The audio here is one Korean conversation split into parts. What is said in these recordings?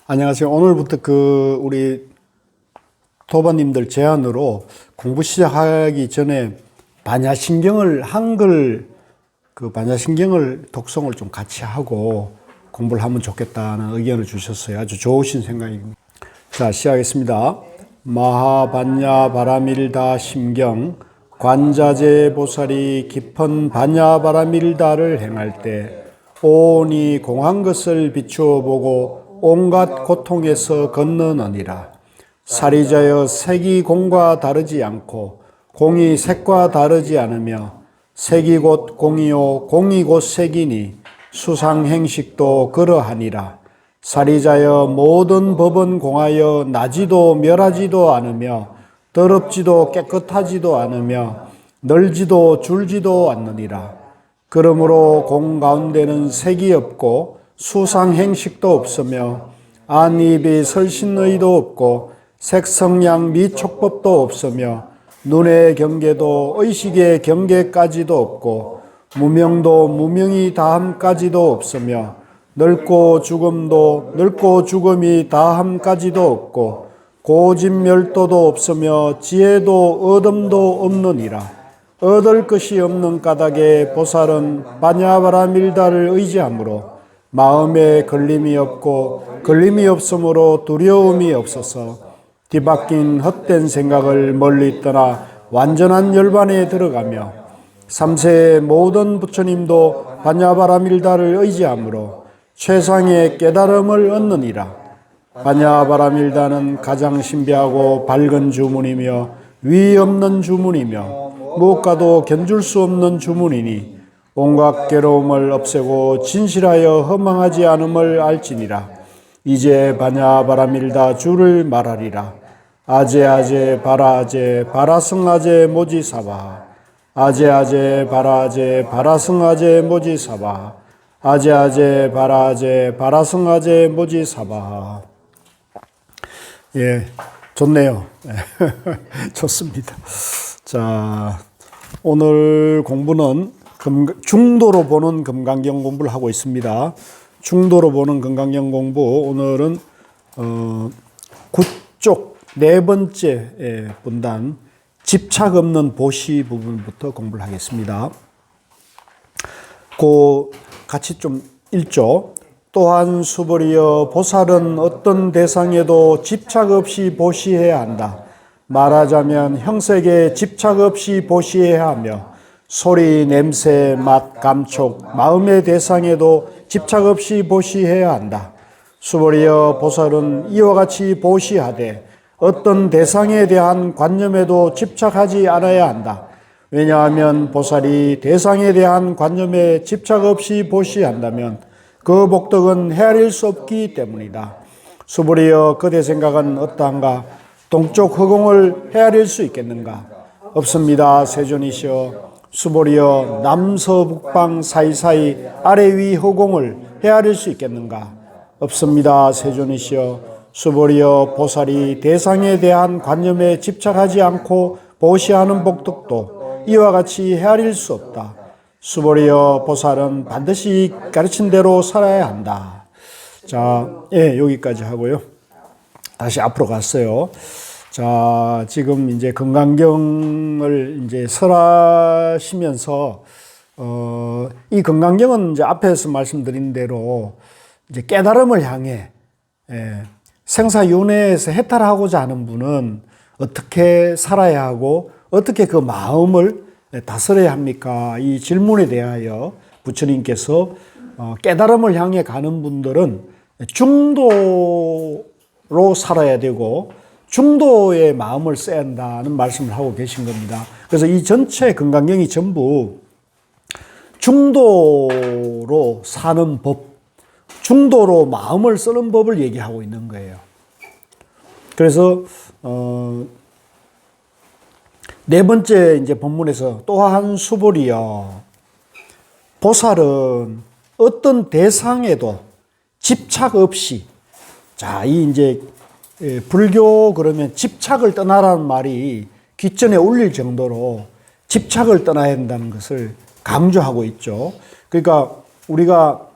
안녕하세요. 오늘부터 우리 도반님들 제안으로 공부 시작하기 전에 반야신경을 한글 반야신경을 독송을 좀 같이 하고 공부를 하면 좋겠다는 의견을 주셨어요. 아주 좋으신 생각입니다. 자, 시작하겠습니다. 마하반야 바라밀다 심경 관자재 보살이 깊은 반야 바라밀다를 행할 때 온이 공한 것을 비추어 보고 온갖 고통에서 건너느니라. 사리자여 색이 공과 다르지 않고 공이 색과 다르지 않으며 색이 곧 공이요 공이 곧 색이니 수상행식도 그러하니라. 사리자여 모든 법은 공하여 나지도 멸하지도 않으며 더럽지도 깨끗하지도 않으며 널지도 줄지도 않느니라. 그러므로 공 가운데는 색이 없고 수상행식도 없으며 안입이 설신의도 없고 색성양 미촉법도 없으며 눈의 경계도 의식의 경계까지도 없고 무명도 무명이 다함까지도 없으며 넓고 죽음이 다함까지도 없고 고진멸도도 없으며 지혜도 얻음도 없느니라. 얻을 것이 없는 까닭에 보살은 반야바라밀다를 의지하므로 마음에 걸림이 없고 걸림이 없으므로 두려움이 없어서 뒤바뀐 헛된 생각을 멀리 떠나 완전한 열반에 들어가며 삼세의 모든 부처님도 반야바라밀다를 의지하므로 최상의 깨달음을 얻느니라. 반야바라밀다는 가장 신비하고 밝은 주문이며 위 없는 주문이며 무엇과도 견줄 수 없는 주문이니 온갖 괴로움을 없애고 진실하여 허망하지 않음을 알지니라. 이제 반야바라밀다 주를 말하리라. 아제아제 바라아제 바라승아제 모지사바 아제아제 바라아제 바라승아제 모지사바 아제아제 바라아제 바라승아제 모지사바. 예, 좋네요. 좋습니다. 자, 오늘 공부는 중도로 보는 금강경 공부를 하고 있습니다. 중도로 보는 금강경 공부, 오늘은 9쪽 네 번째 분단 집착 없는 보시 부분부터 공부를 하겠습니다. 같이 좀 읽죠. 또한 수벌이여 보살은 어떤 대상에도 집착 없이 보시해야 한다. 말하자면 형색에 집착 없이 보시해야 하며 소리, 냄새, 맛, 감촉, 마음의 대상에도 집착 없이 보시해야 한다. 수벌이여 보살은 이와 같이 보시하되 어떤 대상에 대한 관념에도 집착하지 않아야 한다. 왜냐하면 보살이 대상에 대한 관념에 집착 없이 보시한다면 그 복덕은 헤아릴 수 없기 때문이다. 수벌이여 그대 생각은 어떠한가? 동쪽 허공을 헤아릴 수 있겠는가? 없습니다. 세존이시여 수벌이여 남서북방 사이사이 아래 위 허공을 헤아릴 수 있겠는가? 없습니다. 세존이시여 수벌이여 보살이 대상에 대한 관념에 집착하지 않고 보시하는 복덕도 이와 같이 헤아릴 수 없다. 수벌이여 보살은 반드시 가르친 대로 살아야 한다. 자, 여기까지 하고요. 다시 앞으로 갔어요. 자, 지금 이제 금강경을 이제 설하시면서, 이 금강경은 이제 앞에서 말씀드린 대로 이제 깨달음을 향해, 생사윤회에서 해탈하고자 하는 분은 어떻게 살아야 하고, 어떻게 그 마음을 다스려야 합니까? 이 질문에 대하여 부처님께서 깨달음을 향해 가는 분들은 중도로 살아야 되고 중도의 마음을 써야 한다는 말씀을 하고 계신 겁니다. 그래서 이 전체 금강경이 전부 중도로 사는 법, 중도로 마음을 쓰는 법을 얘기하고 있는 거예요. 그래서 네 번째 이제 본문에서 또한 수벌이여 보살은 어떤 대상에도 집착 없이, 자, 이 이제 불교 그러면 집착을 떠나라는 말이 귓전에 울릴 정도로 집착을 떠나야 한다는 것을 강조하고 있죠. 그러니까 우리가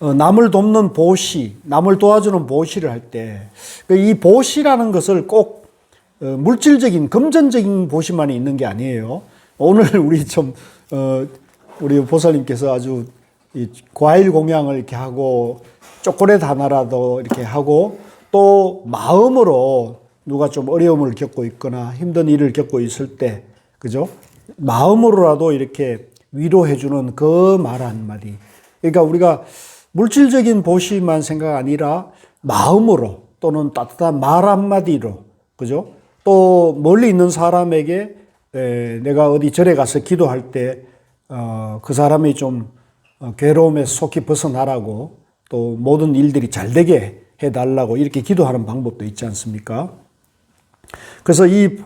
남을 돕는 보시, 남을 도와주는 보시를 할 때, 이 보시라는 것을 꼭 물질적인, 금전적인 보시만이 있는 게 아니에요. 오늘 우리 보살님께서 아주 이 과일 공양을 이렇게 하고, 초콜릿 하나라도 이렇게 하고, 또 마음으로 누가 좀 어려움을 겪고 있거나 힘든 일을 겪고 있을 때, 그죠? 마음으로라도 이렇게 위로해주는 그 말 한마디. 그러니까 우리가 물질적인 보시만 생각 아니라 마음으로 또는 따뜻한 말 한마디로, 그죠? 또 멀리 있는 사람에게 내가 어디 절에 가서 기도할 때, 그 사람이 좀 괴로움에서 속히 벗어나라고 또 모든 일들이 잘 되게 해달라고 이렇게 기도하는 방법도 있지 않습니까? 그래서 이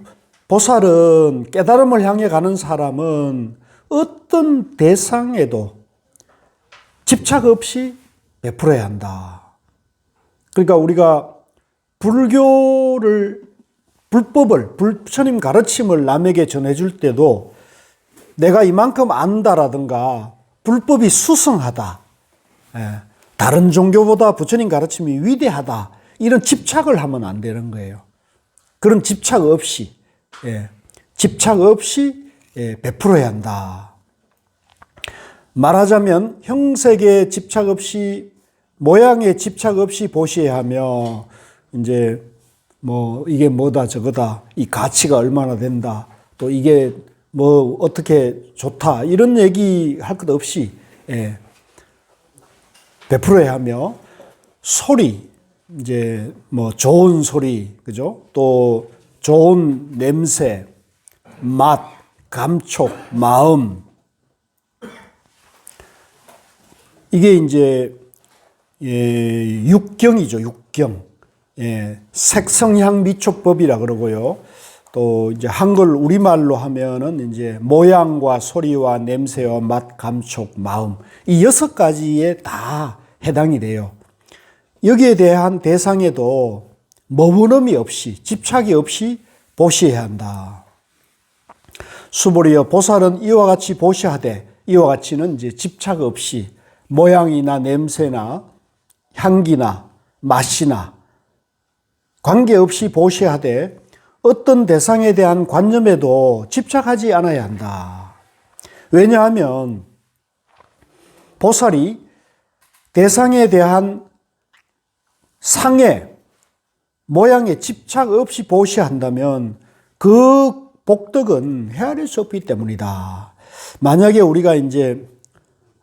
보살은 깨달음을 향해 가는 사람은 어떤 대상에도 집착 없이 베풀어야 한다. 그러니까 우리가 불법을, 부처님 가르침을 남에게 전해줄 때도 내가 이만큼 안다라든가 불법이 수성하다, 다른 종교보다 부처님 가르침이 위대하다, 이런 집착을 하면 안 되는 거예요. 그런 집착 없이 베풀어야 한다. 말하자면 형색에 집착 없이, 모양에 집착 없이 보시해야 하며, 이제 뭐 이게 뭐다 저거다, 이 가치가 얼마나 된다, 또 이게 뭐 어떻게 좋다, 이런 얘기 할 것 없이 베풀어야 하며, 소리, 이제 뭐 좋은 소리, 그죠? 또 좋은 냄새, 맛, 감촉, 마음, 이게 이제 육경이죠. 육경. 색성향 미촉법이라 그러고요. 또 이제 한글 우리말로 하면은 이제 모양과 소리와 냄새와 맛, 감촉, 마음, 이 6가지에 다 해당이 돼요. 여기에 대한 대상에도 머무름이 없이, 집착이 없이 보시해야 한다. 수보리여, 보살은 이와 같이 보시하되, 이와 같이는 이제 집착 없이 모양이나 냄새나 향기나 맛이나 관계없이 보시하되 어떤 대상에 대한 관념에도 집착하지 않아야 한다. 왜냐하면 보살이 대상에 대한 상에, 모양에 집착 없이 보시한다면 그 복덕은 헤아릴 수 없기 때문이다. 만약에 우리가 이제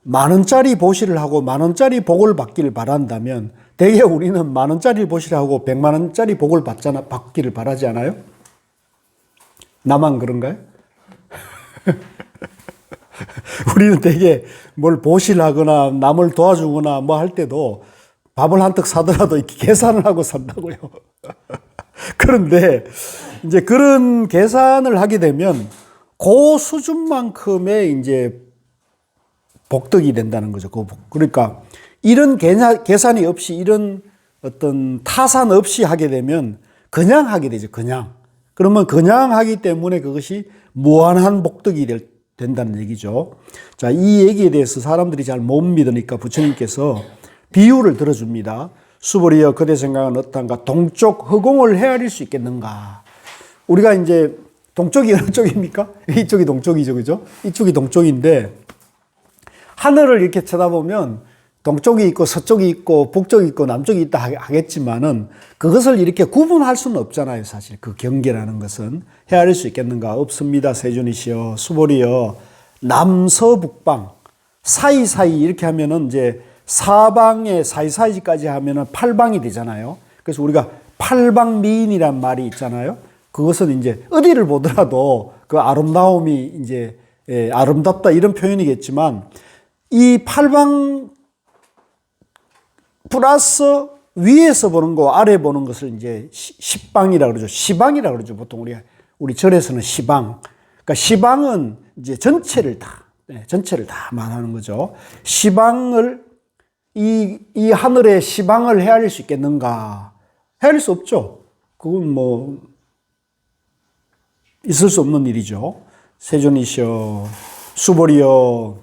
10,000원짜리 보시를 하고 10,000원짜리 복을 받기를 바란다면 대개 우리는 10,000원짜리 보시를 하고 100만원짜리 복을 받기를 바라지 않아요? 나만 그런가요? 우리는 대개 뭘 보시를 하거나 남을 도와주거나 뭐 할 때도 밥을 한턱 사더라도 이렇게 계산을 하고 산다고요. 그런데 이제 그런 계산을 하게 되면 그 수준만큼의 이제 복덕이 된다는 거죠. 그러니까 이런 계산이 없이, 이런 어떤 타산 없이 하게 되면 그냥 하게 되죠. 그냥. 그러면 그냥 하기 때문에 그것이 무한한 복덕이 된다는 얘기죠. 자, 이 얘기에 대해서 사람들이 잘 못 믿으니까 부처님께서 비유를 들어줍니다. 수보리여, 그대 생각은 어떤가? 동쪽 허공을 헤아릴 수 있겠는가? 우리가 이제 동쪽이 어느 쪽입니까? 이쪽이 동쪽이죠. 그죠? 이쪽이 동쪽인데 하늘을 이렇게 쳐다보면 동쪽이 있고 서쪽이 있고 북쪽이 있고 남쪽이 있다 하겠지만은 그것을 이렇게 구분할 수는 없잖아요. 사실 그 경계라는 것은 헤아릴 수 있겠는가? 없습니다. 세존이시여, 수보리여, 남서북방 사이사이 이렇게 하면은 이제 사방에 사이사이까지 하면은 팔방이 되잖아요. 그래서 우리가 팔방미인이란 말이 있잖아요. 그것은 이제 어디를 보더라도 그 아름다움이 이제 아름답다 이런 표현이겠지만, 이 팔방 플러스 위에서 보는 거, 아래 보는 것을 이제 십방이라 그러죠. 시방이라 그러죠. 보통 우리 절에서는 시방. 그러니까 시방은 이제 전체를 다 말하는 거죠. 시방을, 이 하늘의 시방을 헤아릴 수 있겠는가? 헤아릴 수 없죠. 그건 뭐 있을 수 없는 일이죠. 세존이시여, 수보리여,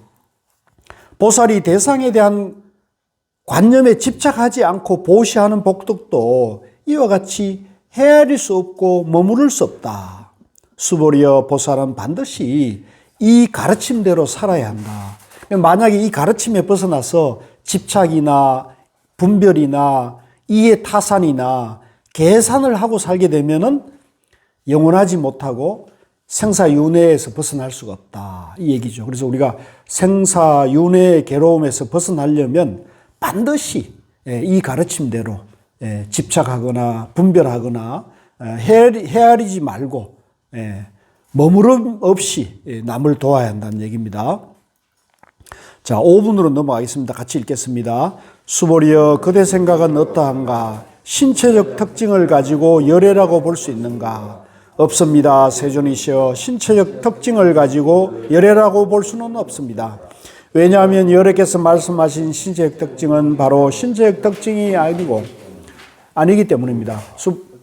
보살이 대상에 대한 관념에 집착하지 않고 보시하는 복덕도 이와 같이 헤아릴 수 없고 머무를 수 없다. 수보리여 보살은 반드시 이 가르침대로 살아야 한다. 만약에 이 가르침에 벗어나서 집착이나 분별이나 이해 타산이나 계산을 하고 살게 되면은 영원하지 못하고 생사윤회에서 벗어날 수가 없다. 이 얘기죠. 그래서 우리가 생사윤회의 괴로움에서 벗어나려면 반드시 이 가르침대로 집착하거나 분별하거나 헤아리지 말고 머무름 없이 남을 도와야 한다는 얘기입니다. 자, 5분으로 넘어가겠습니다. 같이 읽겠습니다. 수보리여 그대 생각은 어떠한가? 신체적 특징을 가지고 열애라고 볼 수 있는가? 없습니다. 세존이시여 신체적 특징을 가지고 열애라고 볼 수는 없습니다. 왜냐하면 열애께서 말씀하신 신체적 특징은 바로 신체적 특징이 아니기 때문입니다.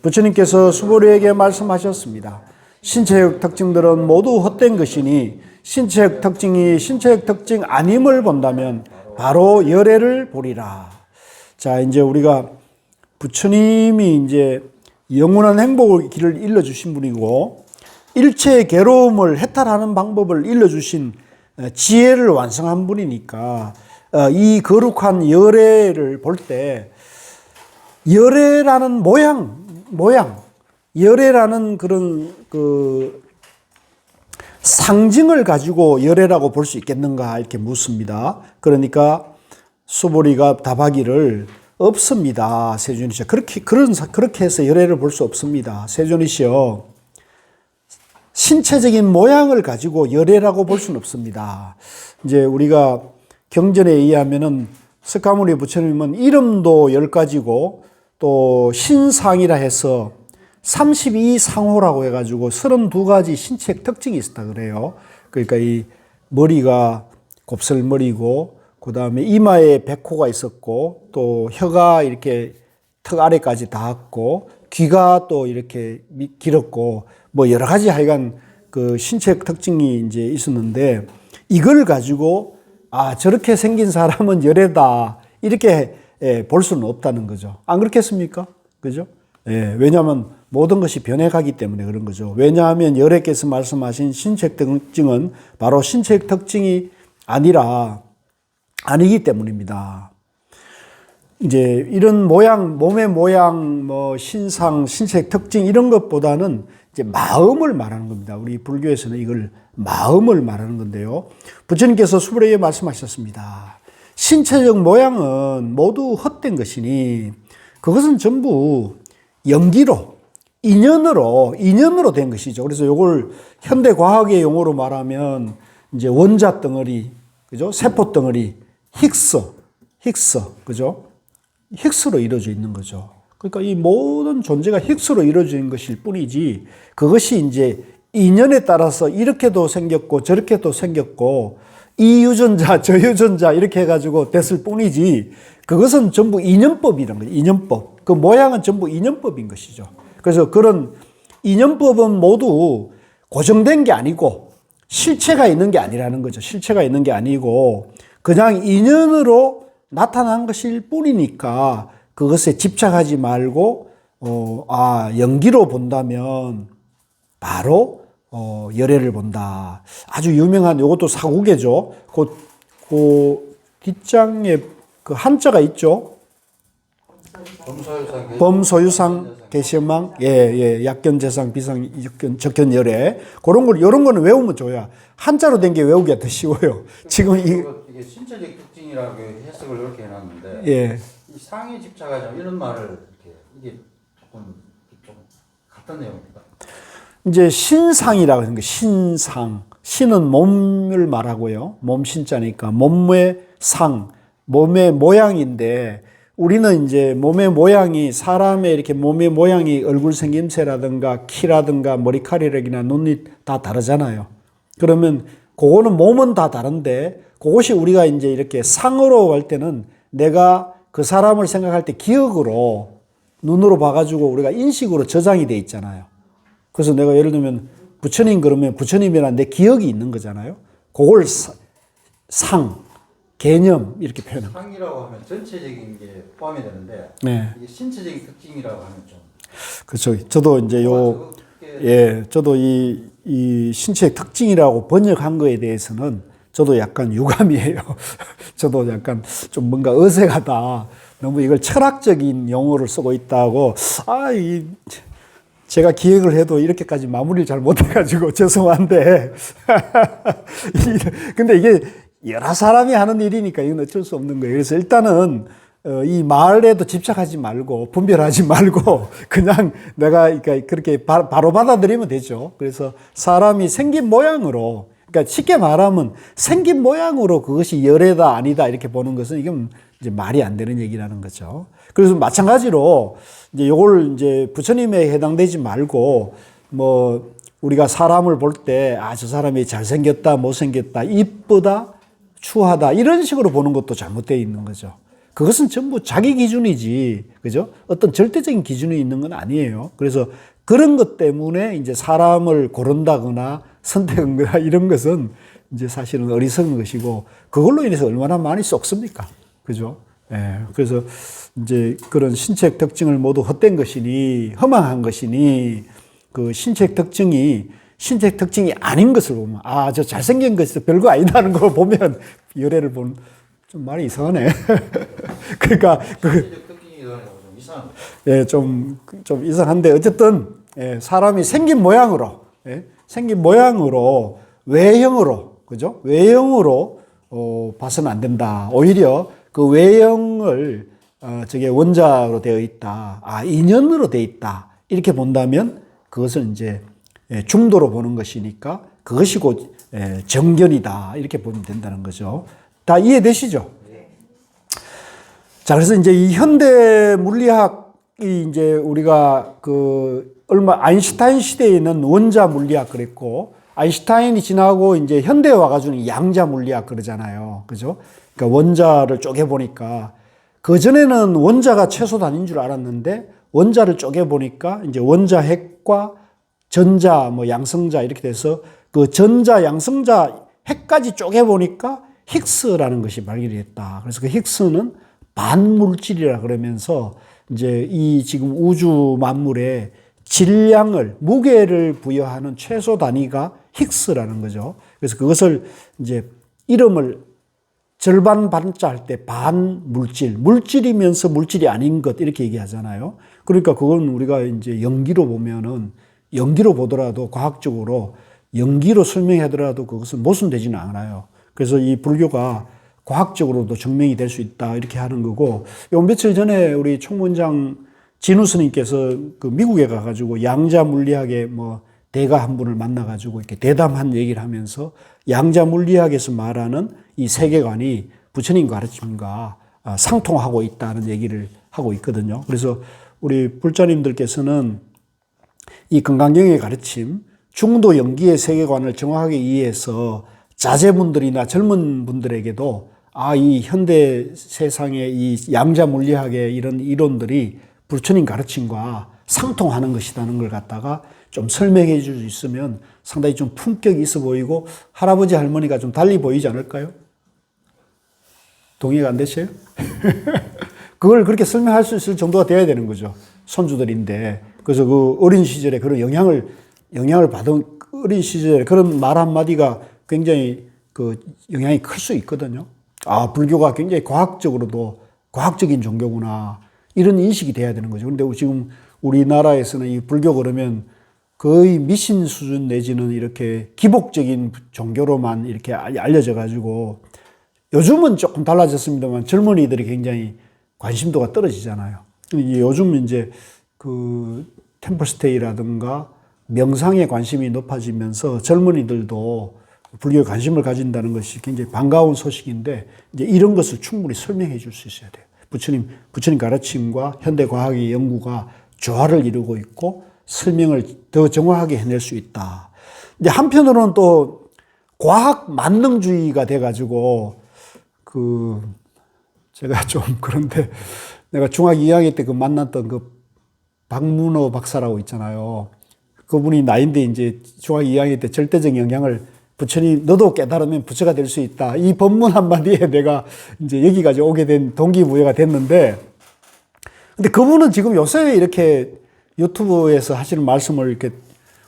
부처님께서 수보리에게 말씀하셨습니다. 신체적 특징들은 모두 헛된 것이니 신체적 특징이 신체적 특징 아님을 본다면 바로 열애를 보리라. 자, 이제 우리가 부처님이 이제 영원한 행복의 길을 일러주신 분이고 일체의 괴로움을 해탈하는 방법을 일러주신 지혜를 완성한 분이니까 이 거룩한 열애를 볼 때 열애라는 모양, 열애라는 그런 상징을 가지고 열애라고 볼 수 있겠는가 이렇게 묻습니다. 그러니까 수보리가 답하기를 없습니다. 세존이시여. 그렇게 해서 열애를 볼 수 없습니다. 세존이시여. 신체적인 모양을 가지고 열애라고 볼 수는 없습니다. 이제 우리가 경전에 의하면은 석가모니 부처님은 이름도 10가지고 또 신상이라 해서 32상호라고 해가지고 32가지 신체적 특징이 있었다 그래요. 그러니까 이 머리가 곱슬머리고 그 다음에 이마에 백호가 있었고 또 혀가 이렇게 턱 아래까지 닿았고 귀가 또 이렇게 길었고 뭐 여러 가지 하여간 그 신체적 특징이 이제 있었는데 이걸 가지고 저렇게 생긴 사람은 열애다 이렇게 볼 수는 없다는 거죠. 안 그렇겠습니까? 그죠? 왜냐하면 모든 것이 변해가기 때문에 그런 거죠. 왜냐하면 열애께서 말씀하신 신체적 특징은 바로 신체적 특징이 아니기 때문입니다. 이제 이런 모양, 몸의 모양, 뭐 신상, 신체적 특징 이런 것보다는 이제 마음을 말하는 겁니다. 우리 불교에서는 이걸 마음을 말하는 건데요. 부처님께서 수보리에 말씀하셨습니다. 신체적 모양은 모두 헛된 것이니 그것은 전부 연기로, 인연으로 된 것이죠. 그래서 이걸 현대 과학의 용어로 말하면 이제 원자 덩어리, 그죠? 세포 덩어리, 힉스, 그죠? 힉스로 이루어져 있는 거죠. 그러니까 이 모든 존재가 힉스로 이루어진 것일 뿐이지 그것이 이제 인연에 따라서 이렇게도 생겼고 저렇게도 생겼고 이 유전자, 저 유전자 이렇게 해가지고 됐을 뿐이지 그것은 전부 인연법이라는 거죠. 인연법. 그 모양은 전부 인연법인 것이죠. 그래서 그런 인연법은 모두 고정된 게 아니고 실체가 있는 게 아니라는 거죠. 실체가 있는 게 아니고 그냥 인연으로 나타난 것일 뿐이니까 그것에 집착하지 말고 연기로 본다면 바로 열애를 본다. 아주 유명한 이것도 사구계죠. 그 뒷장에 그 한자가 있죠. 범소유상 개시망, 약견재상 비상 적견 열애 이런 거는 외우면 좋아요. 한자로 된 게 외우기가 더 쉬워요. 지금 이게 신체적 특징이라고 해석을 이렇게 해놨는데 이 상에 집착하자 이런 말을 이게 좀 같은 내용입니다. 이제 신상이라고 하는 거 신상. 신은 몸을 말하고요. 몸 신자니까 몸의 상, 몸의 모양인데 우리는 이제 몸의 모양이 사람의 이렇게 몸의 모양이 얼굴 생김새라든가 키라든가 머리카락이나 눈이 다 다르잖아요. 그러면 그거는 몸은 다 다른데 그것이 우리가 이제 이렇게 상으로 할 때는 내가 그 사람을 생각할 때 기억으로 눈으로 봐가지고 우리가 인식으로 저장이 돼 있잖아요. 그래서 내가 예를 들면 부처님 그러면 부처님이란 내 기억이 있는 거잖아요. 그걸 상, 개념 이렇게 표현합니다. 상이라고 하면 전체적인 게 포함이 되는데 네. 이게 신체적인 특징이라고 하면 좀 그렇죠. 저도 이제 저도 이 신체의 특징이라고 번역한 거에 대해서는 저도 약간 유감이에요. 저도 약간 좀 뭔가 어색하다. 너무 이걸 철학적인 용어를 쓰고 있다고. 제가 기획을 해도 이렇게까지 마무리를 잘 못해가지고 죄송한데. 근데 이게 여러 사람이 하는 일이니까 이건 어쩔 수 없는 거예요. 그래서 일단은 이 말에도 집착하지 말고 분별하지 말고 그냥 내가 그렇게 바로 받아들이면 되죠. 그래서 사람이 생긴 모양으로, 그러니까 쉽게 말하면 생긴 모양으로 그것이 열애다 아니다 이렇게 보는 것은 이건 이제 말이 안 되는 얘기라는 거죠. 그래서 마찬가지로 이제 요걸 이제 부처님에 해당되지 말고 뭐 우리가 사람을 볼 때 저 사람이 잘생겼다 못생겼다 이쁘다 추하다 이런 식으로 보는 것도 잘못되어 있는 거죠. 그것은 전부 자기 기준이지, 그죠? 어떤 절대적인 기준이 있는 건 아니에요. 그래서 그런 것 때문에 이제 사람을 고른다거나 선택하거나 이런 것은 이제 사실은 어리석은 것이고, 그걸로 인해서 얼마나 많이 썩습니까? 그죠? 예. 그래서 이제 그런 신체적 특징을 모두 헛된 것이니, 허망한 것이니, 그 신체적 특징이 아닌 것을 보면, 저 잘생긴 것이 별거 아니다는 걸 보면, 열애를 보는, 좀 말이 이상하네. 그러니까, 예, 좀 이상한데, 어쨌든, 예, 사람이 생긴 모양으로, 외형으로, 그죠? 외형으로, 봐서는 안 된다. 오히려 그 외형을, 저게 원자로 되어 있다. 인연으로 되어 있다. 이렇게 본다면, 그것은 이제, 중도로 보는 것이니까, 그것이 곧, 정견이다. 이렇게 보면 된다는 거죠. 다 이해되시죠? 자, 그래서 이제 이 현대 물리학이 이제 우리가 아인슈타인 시대에는 원자 물리학 그랬고, 아인슈타인이 지나고 이제 현대에 와가지고 양자 물리학 그러잖아요. 그죠? 그러니까 원자를 쪼개보니까, 그전에는 원자가 최소 단위인 줄 알았는데, 원자를 쪼개보니까 이제 원자 핵과 전자, 양성자 이렇게 돼서 그 전자, 양성자 핵까지 쪼개보니까 힉스라는 것이 발견이 됐다. 그래서 그 힉스는 반물질이라 그러면서 이제 이 지금 우주 만물의 질량을, 무게를 부여하는 최소 단위가 힉스라는 거죠. 그래서 그것을 이제 이름을 절반 반자 할 때 반물질, 물질이면서 물질이 아닌 것 이렇게 얘기하잖아요. 그러니까 그건 우리가 이제 연기로 보더라도 과학적으로 연기로 설명하더라도 그것은 모순되지는 않아요. 그래서 이 불교가 과학적으로도 증명이 될 수 있다 이렇게 하는 거고, 요 며칠 전에 우리 총무원장 진우 스님께서 그 미국에 가가지고 양자 물리학의 대가 한 분을 만나가지고 이렇게 대담한 얘기를 하면서 양자 물리학에서 말하는 이 세계관이 부처님 가르침과 상통하고 있다는 얘기를 하고 있거든요. 그래서 우리 불자님들께서는 이 건강경의 가르침, 중도 연기의 세계관을 정확하게 이해해서 자제분들이나 젊은 분들에게도 이 현대 세상의 이 양자 물리학의 이런 이론들이 부처님 가르침과 상통하는 것이라는 걸 갖다가 좀 설명해 줄 수 있으면 상당히 좀 품격이 있어 보이고 할아버지 할머니가 좀 달리 보이지 않을까요? 동의가 안 되세요? 그걸 그렇게 설명할 수 있을 정도가 돼야 되는 거죠. 손주들인데. 그래서 그 어린 시절에 그런 영향을 받은 어린 시절에 그런 말 한마디가 굉장히 그 영향이 클 수 있거든요. 불교가 굉장히 과학적인 종교구나. 이런 인식이 돼야 되는 거죠. 근데 지금 우리나라에서는 이 불교 그러면 거의 미신 수준 내지는 이렇게 기복적인 종교로만 이렇게 알려져 가지고 요즘은 조금 달라졌습니다만 젊은이들이 굉장히 관심도가 떨어지잖아요. 요즘 이제 그 템플스테이라든가 명상에 관심이 높아지면서 젊은이들도 불교에 관심을 가진다는 것이 굉장히 반가운 소식인데 이제 이런 것을 충분히 설명해 줄 수 있어야 돼요. 부처님 가르침과 현대 과학의 연구가 조화를 이루고 있고 설명을 더 정확하게 해낼 수 있다. 이제 한편으로는 또 과학 만능주의가 돼가지고 제가 좀 그런데 내가 중학교 2학년 때 만났던 박문호 박사라고 있잖아요. 그분이 나인데 이제 중학교 2학년 때 절대적 영향을 부처님, 너도 깨달으면 부처가 될 수 있다. 이 법문 한마디에 내가 이제 여기까지 오게 된 동기부여가 됐는데, 근데 그분은 지금 요새 이렇게 유튜브에서 하시는 말씀을 이렇게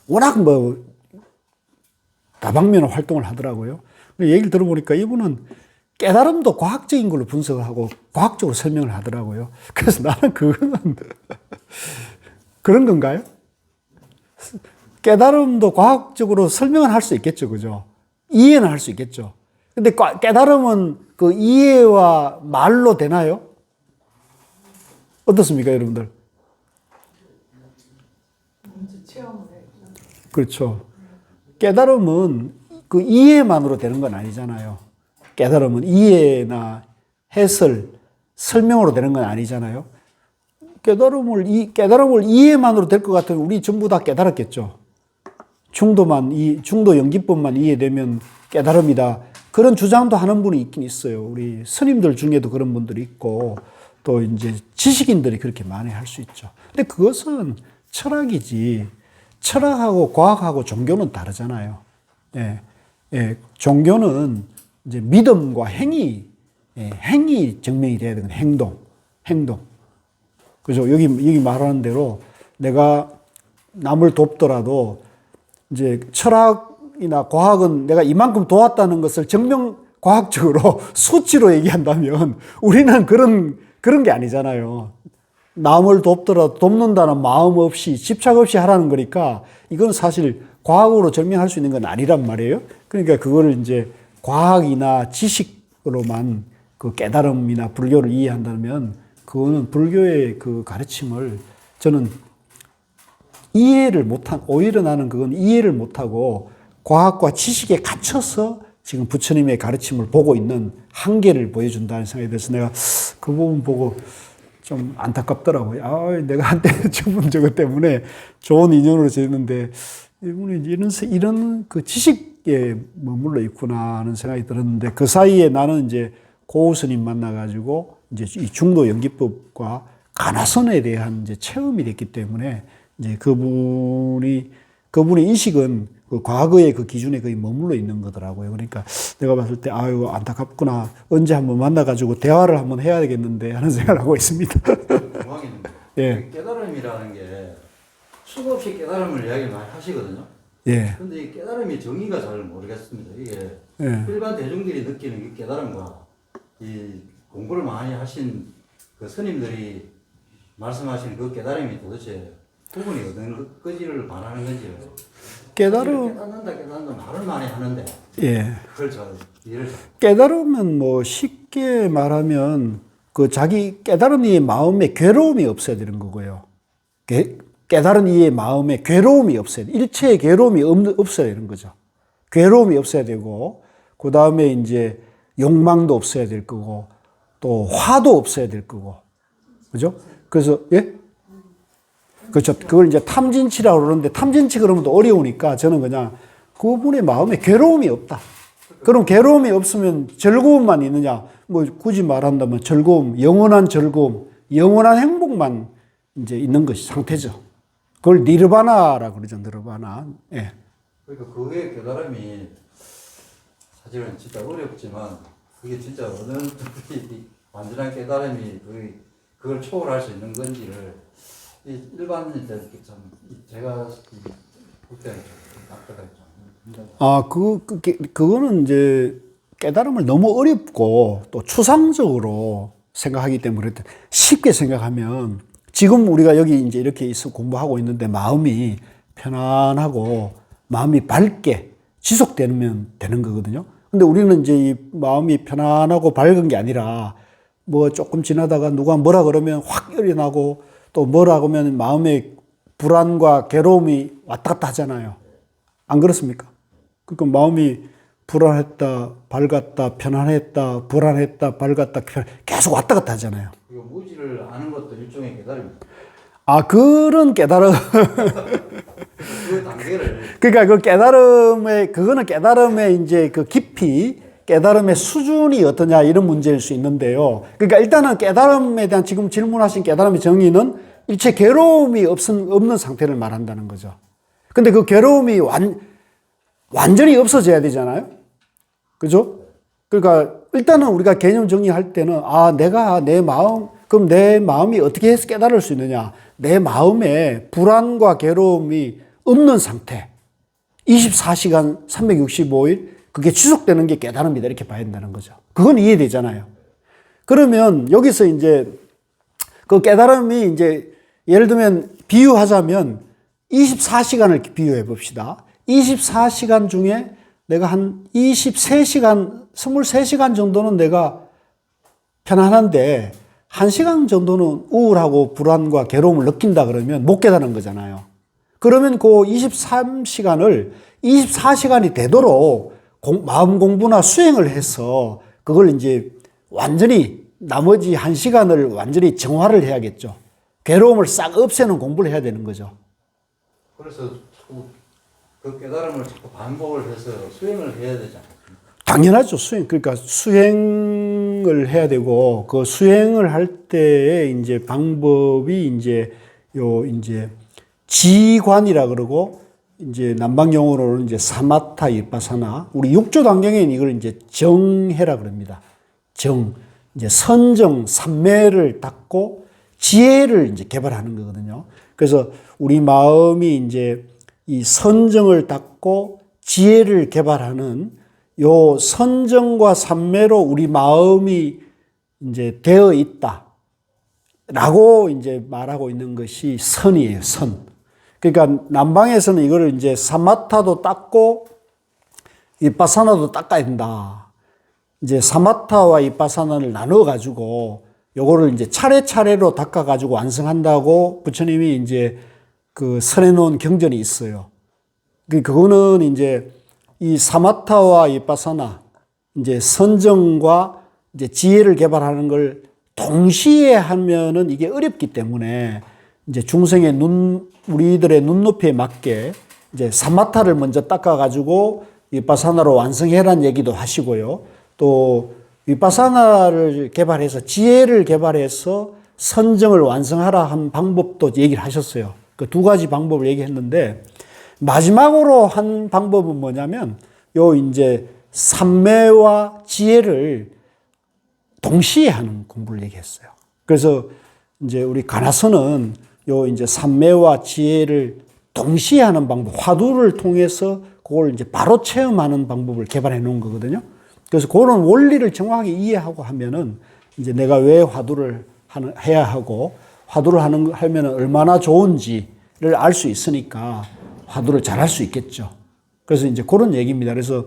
워낙 뭐 다방면 활동을 하더라고요. 얘기를 들어보니까 이분은 깨달음도 과학적인 걸로 분석을 하고 과학적으로 설명을 하더라고요. 그래서 나는 그거는 그런 건가요? 깨달음도 과학적으로 설명은 할 수 있겠죠. 그죠? 이해는 할 수 있겠죠. 근데 깨달음은 그 이해와 말로 되나요? 어떻습니까, 여러분들? 그렇죠. 깨달음은 그 이해만으로 되는 건 아니잖아요. 깨달음은 이해나 해설, 설명으로 되는 건 아니잖아요. 깨달음을 이해만으로 될 것 같으면 우리 전부 다 깨달았겠죠. 중도 연기법만 이해되면 깨달음이다. 그런 주장도 하는 분이 있긴 있어요. 우리 스님들 중에도 그런 분들이 있고, 또 이제 지식인들이 그렇게 많이 할 수 있죠. 근데 그것은 철학이지. 철학하고 과학하고 종교는 다르잖아요. 예, 예, 종교는 이제 믿음과 행위 증명이 돼야 되는 행동. 그죠? 여기 말하는 대로 내가 남을 돕더라도 이제 철학이나 과학은 내가 이만큼 도왔다는 것을 증명 과학적으로 수치로 얘기한다면 우리는 그런 게 아니잖아요. 남을 돕더라도 돕는다는 마음 없이 집착 없이 하라는 거니까 이건 사실 과학으로 증명할 수 있는 건 아니란 말이에요. 그러니까 그거를 이제 과학이나 지식으로만 그 깨달음이나 불교를 이해한다면 그거는 불교의 그 가르침을 저는 오히려 나는 그건 이해를 못하고 과학과 지식에 갇혀서 지금 부처님의 가르침을 보고 있는 한계를 보여준다는 생각이 들어서 내가 그 부분 보고 좀 안타깝더라고요. 내가 한때 저것 때문에 좋은 인연으로 지냈는데 이분이 이런 그 지식에 머물러 있구나 하는 생각이 들었는데 그 사이에 나는 이제 고우 스님 만나가지고 이제 이 중도 연기법과 가나선에 대한 이제 체험이 됐기 때문에 이제 그분의 인식은 그 과거의 그 기준에 거의 머물러 있는 거더라고요. 그러니까 내가 봤을 때 아유 안타깝구나. 언제 한번 만나가지고 대화를 한번 해야 되겠는데 하는 생각을 하고 있습니다. 중앙에는 예. 깨달음이라는 게 수없이 깨달음을 이야기 많이 하시거든요. 예. 근데 이 깨달음의 정의가 잘 모르겠습니다. 이게 예. 일반 대중들이 느끼는 이 깨달음과 이 공부를 많이 하신 그 스님들이 말씀하시는 그 깨달음이 도대체 부분이 어떤 거지를 말하는 건지 깨닫는다 말을 많이 하는데 예. 그걸 잘 이해를 깨달으면 뭐 쉽게 말하면 그 자기 깨달은 이의 마음에 괴로움이 없어야 되는 거고요. 깨달은 이의 마음에 괴로움이 없어야 돼. 일체의 괴로움이 없어야 되는 거죠. 괴로움이 없어야 되고 그 다음에 이제 욕망도 없어야 될 거고 또 화도 없어야 될 거고 그죠? 그래서 예? 그렇죠. 그걸 이제 탐진치라고 그러는데 탐진치 그러면 또 어려우니까 저는 그냥 그분의 마음에 괴로움이 없다. 그럼 괴로움이 없으면 즐거움만 있느냐? 뭐 굳이 말한다면 영원한 즐거움, 영원한 행복만 이제 있는 것이 상태죠. 그걸 니르바나라고 그러죠. 니르바나. 예. 그러니까 그의 깨달음이 사실은 진짜 어렵지만 그게 진짜 어느 분이 완전한 깨달음이 그걸 초월할 수 있는 건지를 일반인들 참 제가 볼 때는 좀 납득하죠. 그거는 이제 깨달음을 너무 어렵고 또 추상적으로 생각하기 때문에 쉽게 생각하면 지금 우리가 여기 이제 이렇게 있어 공부하고 있는데 마음이 편안하고 마음이 밝게 지속되면 되는 거거든요. 근데 우리는 이제 이 마음이 편안하고 밝은 게 아니라 뭐 조금 지나다가 누가 뭐라 그러면 확 열이 나고 또 뭐라 그러면 마음에 불안과 괴로움이 왔다 갔다 하잖아요. 안 그렇습니까? 그러니까 마음이 불안했다, 밝았다, 편안했다, 불안했다, 밝았다, 계속 왔다 갔다 하잖아요. 이거 무지를 아는 것도 일종의 깨달음입니다. 그런 깨달음. 그 단계를. 그러니까 그거는 깨달음의 이제 그 깊이, 깨달음의 수준이 어떠냐 이런 문제일 수 있는데요. 그러니까 일단은 깨달음에 대한 지금 질문하신 깨달음의 정의는 일체 괴로움이 없는 상태를 말한다는 거죠. 근데 그 괴로움이 완전히 없어져야 되잖아요. 그죠? 그러니까 일단은 우리가 개념 정리할 때는 내가 내 마음, 그럼 내 마음이 어떻게 해서 깨달을 수 있느냐? 내 마음에 불안과 괴로움이 없는 상태. 24시간 365일 그게 지속되는 게 깨달음이다 이렇게 봐야 된다는 거죠. 그건 이해되잖아요. 그러면 여기서 이제 그 깨달음이 이제 예를 들면 비유하자면 24시간을 비유해 봅시다. 24시간 중에 내가 한 23시간, 23시간 정도는 내가 편안한데 1시간 정도는 우울하고 불안과 괴로움을 느낀다 그러면 못 깨닫는 거잖아요. 그러면 그 23시간을 24시간이 되도록 마음 공부나 수행을 해서 그걸 이제 완전히 나머지 1시간을 완전히 정화를 해야겠죠. 괴로움을 싹 없애는 공부를 해야 되는 거죠. 그래서 자꾸 그 깨달음을 자꾸 반복을 해서 수행을 해야 되지 않습니까? 당연하죠. 그러니까 수행을 해야 되고, 그 수행을 할 때에 이제 방법이 이제 지관이라 그러고, 이제 남방 용어로는 이제 사마타 이빠사나, 우리 육조 단경에는 이걸 이제 정해라 그럽니다. 이제 선정, 삼매를 닦고 지혜를 이제 개발하는 거거든요. 그래서 우리 마음이 이제 이 선정을 닦고 지혜를 개발하는 요 선정과 삼매로 우리 마음이 이제 되어 있다. 라고 이제 말하고 있는 것이 선이에요, 선. 그러니까 남방에서는 이거를 이제 사마타도 닦고 이빠사나도 닦아야 된다. 이제 사마타와 이빠사나를 나눠 가지고 요거를 이제 차례차례로 닦아 가지고 완성한다고 부처님이 이제 그 선해 놓은 경전이 있어요. 그거는 이제 이 사마타와 이빠사나 이제 선정과 이제 지혜를 개발하는 걸 동시에 하면은 이게 어렵기 때문에 이제 중생의 우리들의 눈높이에 맞게 이제 사마타를 먼저 닦아 가지고 이빠사나로 완성해라는 얘기도 하시고요. 또 위파사나를 개발해서 지혜를 개발해서 선정을 완성하라 한 방법도 얘기를 하셨어요. 그 두 가지 방법을 얘기했는데 마지막으로 한 방법은 뭐냐면 요 이제 삼매와 지혜를 동시에 하는 공부를 얘기했어요. 그래서 이제 우리 가나서는 요 이제 삼매와 지혜를 동시에 하는 방법, 화두를 통해서 그걸 이제 바로 체험하는 방법을 개발해 놓은 거거든요. 그래서 그런 원리를 정확하게 이해하고 하면은 이제 내가 왜 화두를 해야 하고 화두를 하면 얼마나 좋은지를 알 수 있으니까 화두를 잘 할 수 있겠죠. 그래서 이제 그런 얘기입니다. 그래서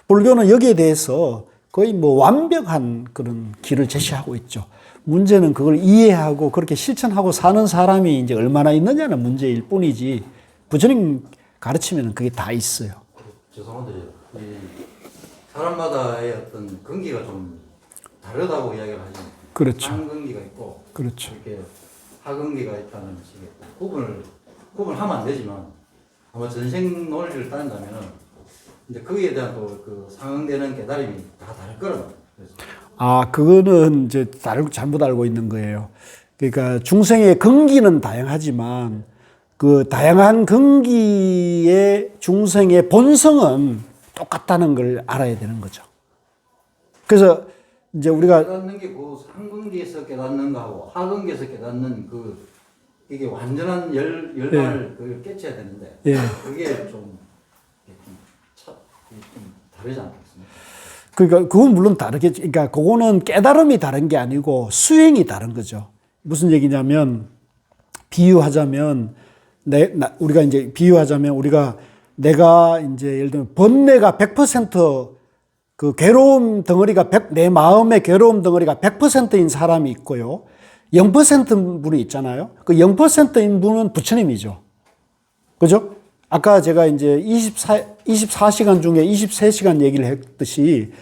불교는 여기에 대해서 거의 뭐 완벽한 그런 길을 제시하고 있죠. 문제는 그걸 이해하고 그렇게 실천하고 사는 사람이 이제 얼마나 있느냐는 문제일 뿐이지 부처님 가르치면 그게 다 있어요. 죄송한데 사람마다의 어떤 근기가 좀 다르다고 이야기를 하죠. 그렇죠. 상근기가 있고, 그렇죠. 이렇게 하근기가 있다는 식의 구분하면 안 되지만 아마 전생 논리를 따른다면은 이제 거기에 대한 또 그 상응되는 깨달음이 다 다를 거라는 거예요. 그거는 이제 잘못 알고 있는 거예요. 그러니까 중생의 근기는 다양하지만 그 다양한 근기의 중생의 본성은 똑같다는 걸 알아야 되는 거죠. 그래서 이제 우리가 깨닫는 게 그 상근기에서 깨닫는 거하고 하근기에서 깨닫는 이게 완전한 열반을 그걸 깨쳐야 되는데 그게 좀 다르지 않겠습니까? 그러니까 그건 물론 다르겠죠. 그러니까 그거는 깨달음이 다른 게 아니고 수행이 다른 거죠. 무슨 얘기냐면 비유하자면 내가 이제 예를 들면 번뇌가 100% 그 괴로움 덩어리가 내 마음의 괴로움 덩어리가 100%인 사람이 있고요. 0% 분이 있잖아요. 그 0%인 분은 부처님이죠. 그죠? 아까 제가 이제 24시간 중에 23시간 얘기를 했듯이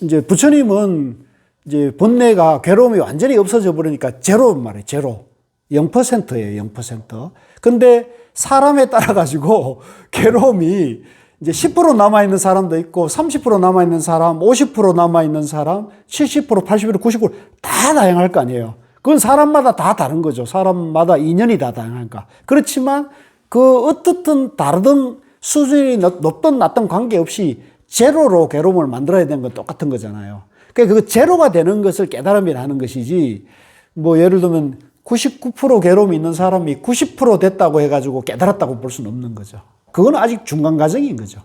이제 부처님은 이제 번뇌가 괴로움이 완전히 없어져 버리니까 제로 말이에요. 제로. 0%예요. 0%. 근데 사람에 따라 가지고 괴로움이 이제 10% 남아있는 사람도 있고 30% 남아있는 사람, 50% 남아있는 사람, 70%, 80%, 90% 다 다양할 거 아니에요. 그건 사람마다 다 다른 거죠. 사람마다 인연이 다 다양하니까. 그렇지만 그 어떻든 다르든 수준이 높든 낮든 관계없이 제로로 괴로움을 만들어야 되는 건 똑같은 거잖아요. 그러니까 그 제로가 되는 것을 깨달음이라는 것이지, 뭐 예를 들면 99% 괴로움이 있는 사람이 90% 됐다고 해가지고 깨달았다고 볼 수는 없는 거죠. 그건 아직 중간 과정인 거죠.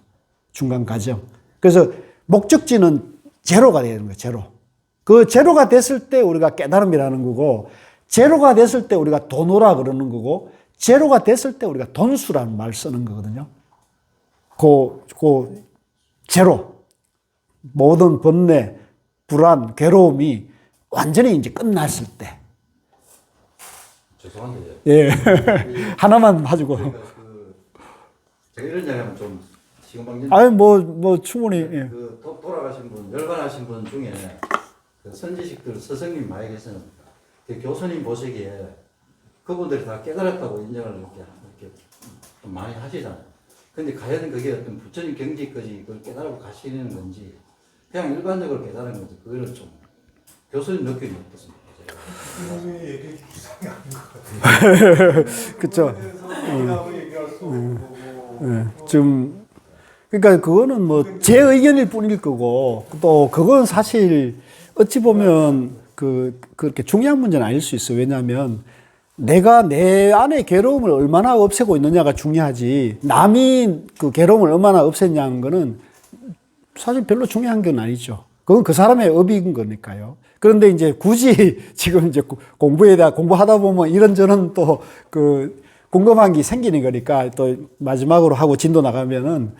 중간 과정. 그래서 목적지는 제로가 되는 거예요. 제로. 그 제로가 됐을 때 우리가 깨달음이라는 거고, 제로가 됐을 때 우리가 돈오라 그러는 거고, 제로가 됐을 때 우리가 돈수라는 말 쓰는 거거든요. 그 제로. 모든 번뇌, 불안, 괴로움이 완전히 이제 끝났을 때. 죄송한데. 예. 하나만 가지고. 그러니까 제가 이런 이야기하면 좀 시금방진. 아니, 뭐, 충분히. 예. 돌아가신 분, 열반하신 분 중에 선지식들, 스승님 많이 계시는 교수님 보시기에 그분들이 다 깨달았다고 인정을 이렇게 좀 많이 하시잖아요. 근데 과연 그게 어떤 부처님 경지까지 그걸 깨달고 가시는 건지, 그냥 일반적으로 깨달은 건지, 그거는 좀 교수님 느낌이 어떻습니까? 교수님의 얘기 이상이 아닌 것 같아요. 그쵸. 얘기할 수 없고. 좀, 그러니까 그거는 뭐 제 의견일 뿐일 거고, 또 그건 사실 어찌 보면 그렇게 중요한 문제는 아닐 수 있어요. 왜냐하면 내가 내 안의 괴로움을 얼마나 없애고 있느냐가 중요하지, 남이 그 괴로움을 얼마나 없앴냐는 거는 사실 별로 중요한 건 아니죠. 그건 그 사람의 업인 거니까요. 그런데 이제 굳이 지금 이제 공부하다 보면 이런저런 또 궁금한 게 생기는 거니까 또 마지막으로 하고 진도 나가면은,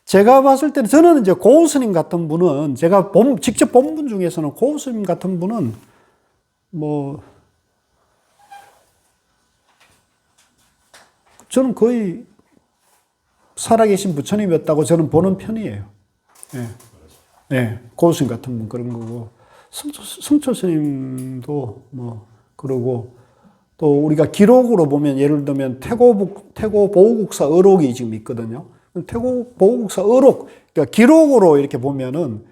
제가 봤을 때는 저는 이제 고우 스님 같은 분은, 제가 직접 본 분 중에서는 고우 스님 같은 분은 뭐 저는 거의 살아계신 부처님이었다고 저는 보는 편이에요. 예. 예. 고우 스님 같은 분 그런 거고, 성철 스님도 뭐 그러고, 또 우리가 기록으로 보면 예를 들면 태고 보호국사 의록이 지금 있거든요. 태고 보호국사 의록, 그러니까 기록으로 이렇게 보면은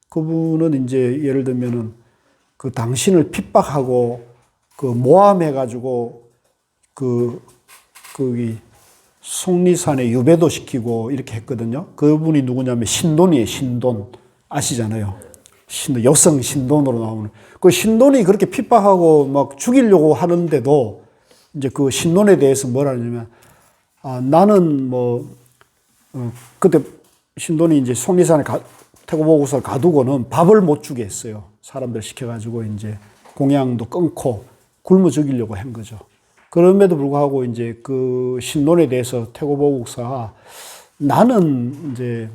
그분은 이제 예를 들면은 그 당신을 핍박하고 그 모함해가지고 거기 속리산에 유배도 시키고 이렇게 했거든요. 그분이 누구냐면 신돈이에요. 신돈 아시잖아요. 여성 신돈으로 나오는 그 신돈이 그렇게 핍박하고 막 죽이려고 하는데도 이제 그 신돈에 대해서 뭐라 하냐면, 나는 그때 신돈이 이제 속리산에 태고보고사를 가두고는 밥을 못 주게 했어요. 사람들 시켜가지고 이제 공양도 끊고 굶어 죽이려고 한 거죠. 그럼에도 불구하고 이제 그 신돈에 대해서 태고보고사가, 나는 이제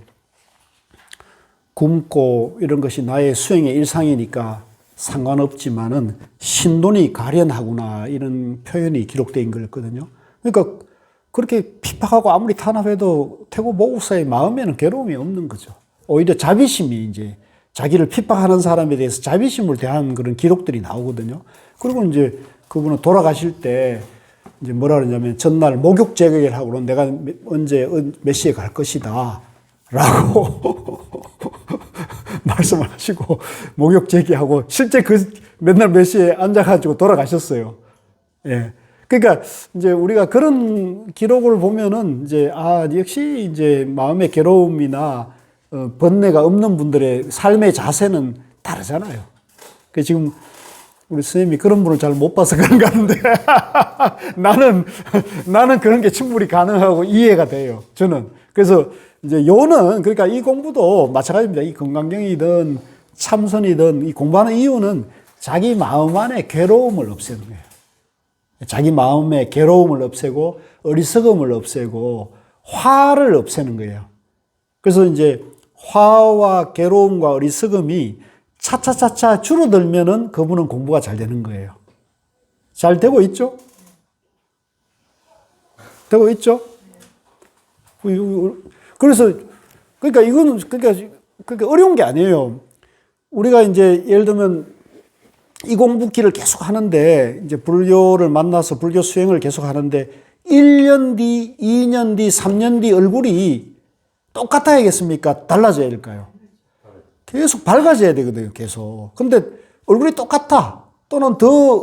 굶고 이런 것이 나의 수행의 일상이니까 상관없지만은 신돈이 가련하구나, 이런 표현이 기록되어 있는 거였거든요. 그러니까 그렇게 핍박하고 아무리 탄압해도 태고보고사의 마음에는 괴로움이 없는 거죠. 오히려 자비심이, 이제 자기를 핍박하는 사람에 대해서 자비심을 대한 그런 기록들이 나오거든요. 그리고 이제 그분은 돌아가실 때 이제 뭐라 그러냐면, 전날 목욕 제거를 하고 내가 언제 몇 시에 갈 것이다 라고 말씀을 하시고 목욕 제기하고, 실제 맨날 몇 시에 앉아가지고 돌아가셨어요. 예. 그러니까 이제 우리가 그런 기록을 보면은 이제 역시 이제 마음의 괴로움이나 번뇌가 없는 분들의 삶의 자세는 다르잖아요. 그 지금 우리 선생님이 그런 분을 잘 못 봐서 그런가 하는데 나는 그런 게 충분히 가능하고 이해가 돼요. 저는. 그래서 이제 요는, 그러니까 이 공부도 마찬가지입니다. 이 건강경이든 참선이든 이 공부하는 이유는 자기 마음 안에 괴로움을 없애는 거예요. 자기 마음의 괴로움을 없애고 어리석음을 없애고 화를 없애는 거예요. 그래서 이제 화와 괴로움과 어리석음이 차차차차 줄어들면은 그분은 공부가 잘 되는 거예요. 잘 되고 있죠? 되고 있죠? 그래서, 그러니까 이거는, 그러니까 어려운 게 아니에요. 우리가 이제 예를 들면 이 공부기를 계속 하는데, 이제 불교를 만나서 불교 수행을 계속 하는데 1년 뒤, 2년 뒤, 3년 뒤 얼굴이 똑같아야겠습니까? 달라져야 될까요? 계속 밝아져야 되거든요, 계속. 근데 얼굴이 똑같아. 또는 더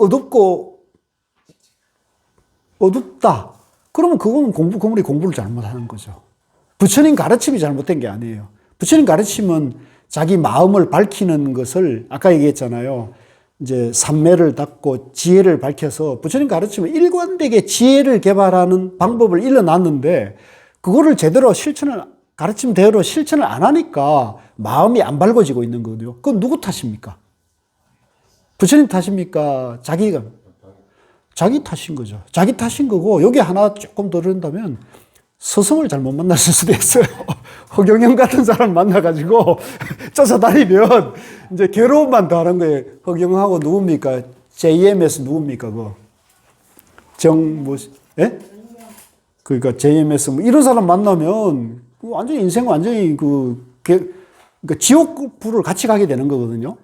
어둡다. 그러면 그건 우리 공부를 잘못하는 거죠. 부처님 가르침이 잘못된 게 아니에요. 부처님 가르침은 자기 마음을 밝히는 것을 아까 얘기했잖아요. 이제 삼매를 닫고 지혜를 밝혀서 부처님 가르침은 일관되게 지혜를 개발하는 방법을 일러놨는데 그거를 제대로 가르침대로 실천을 안 하니까 마음이 안 밝아지고 있는 거거든요. 그건 누구 탓입니까? 부처님 탓입니까? 자기 탓인 거죠. 자기 탓인 거고 여기 하나 조금 더 그런다면 스승을 잘못 만났을 수도 있어요. 허경영 같은 사람 만나가지고 쫓아다니면 이제 괴로움만 더 하는 거예요. 허경영하고 누굽니까? JMS 누굽니까? 예? 그러니까 JMS 뭐 이런 사람 만나면 완전히 인생 완전히 그러니까 지옥불을 같이 가게 되는 거거든요.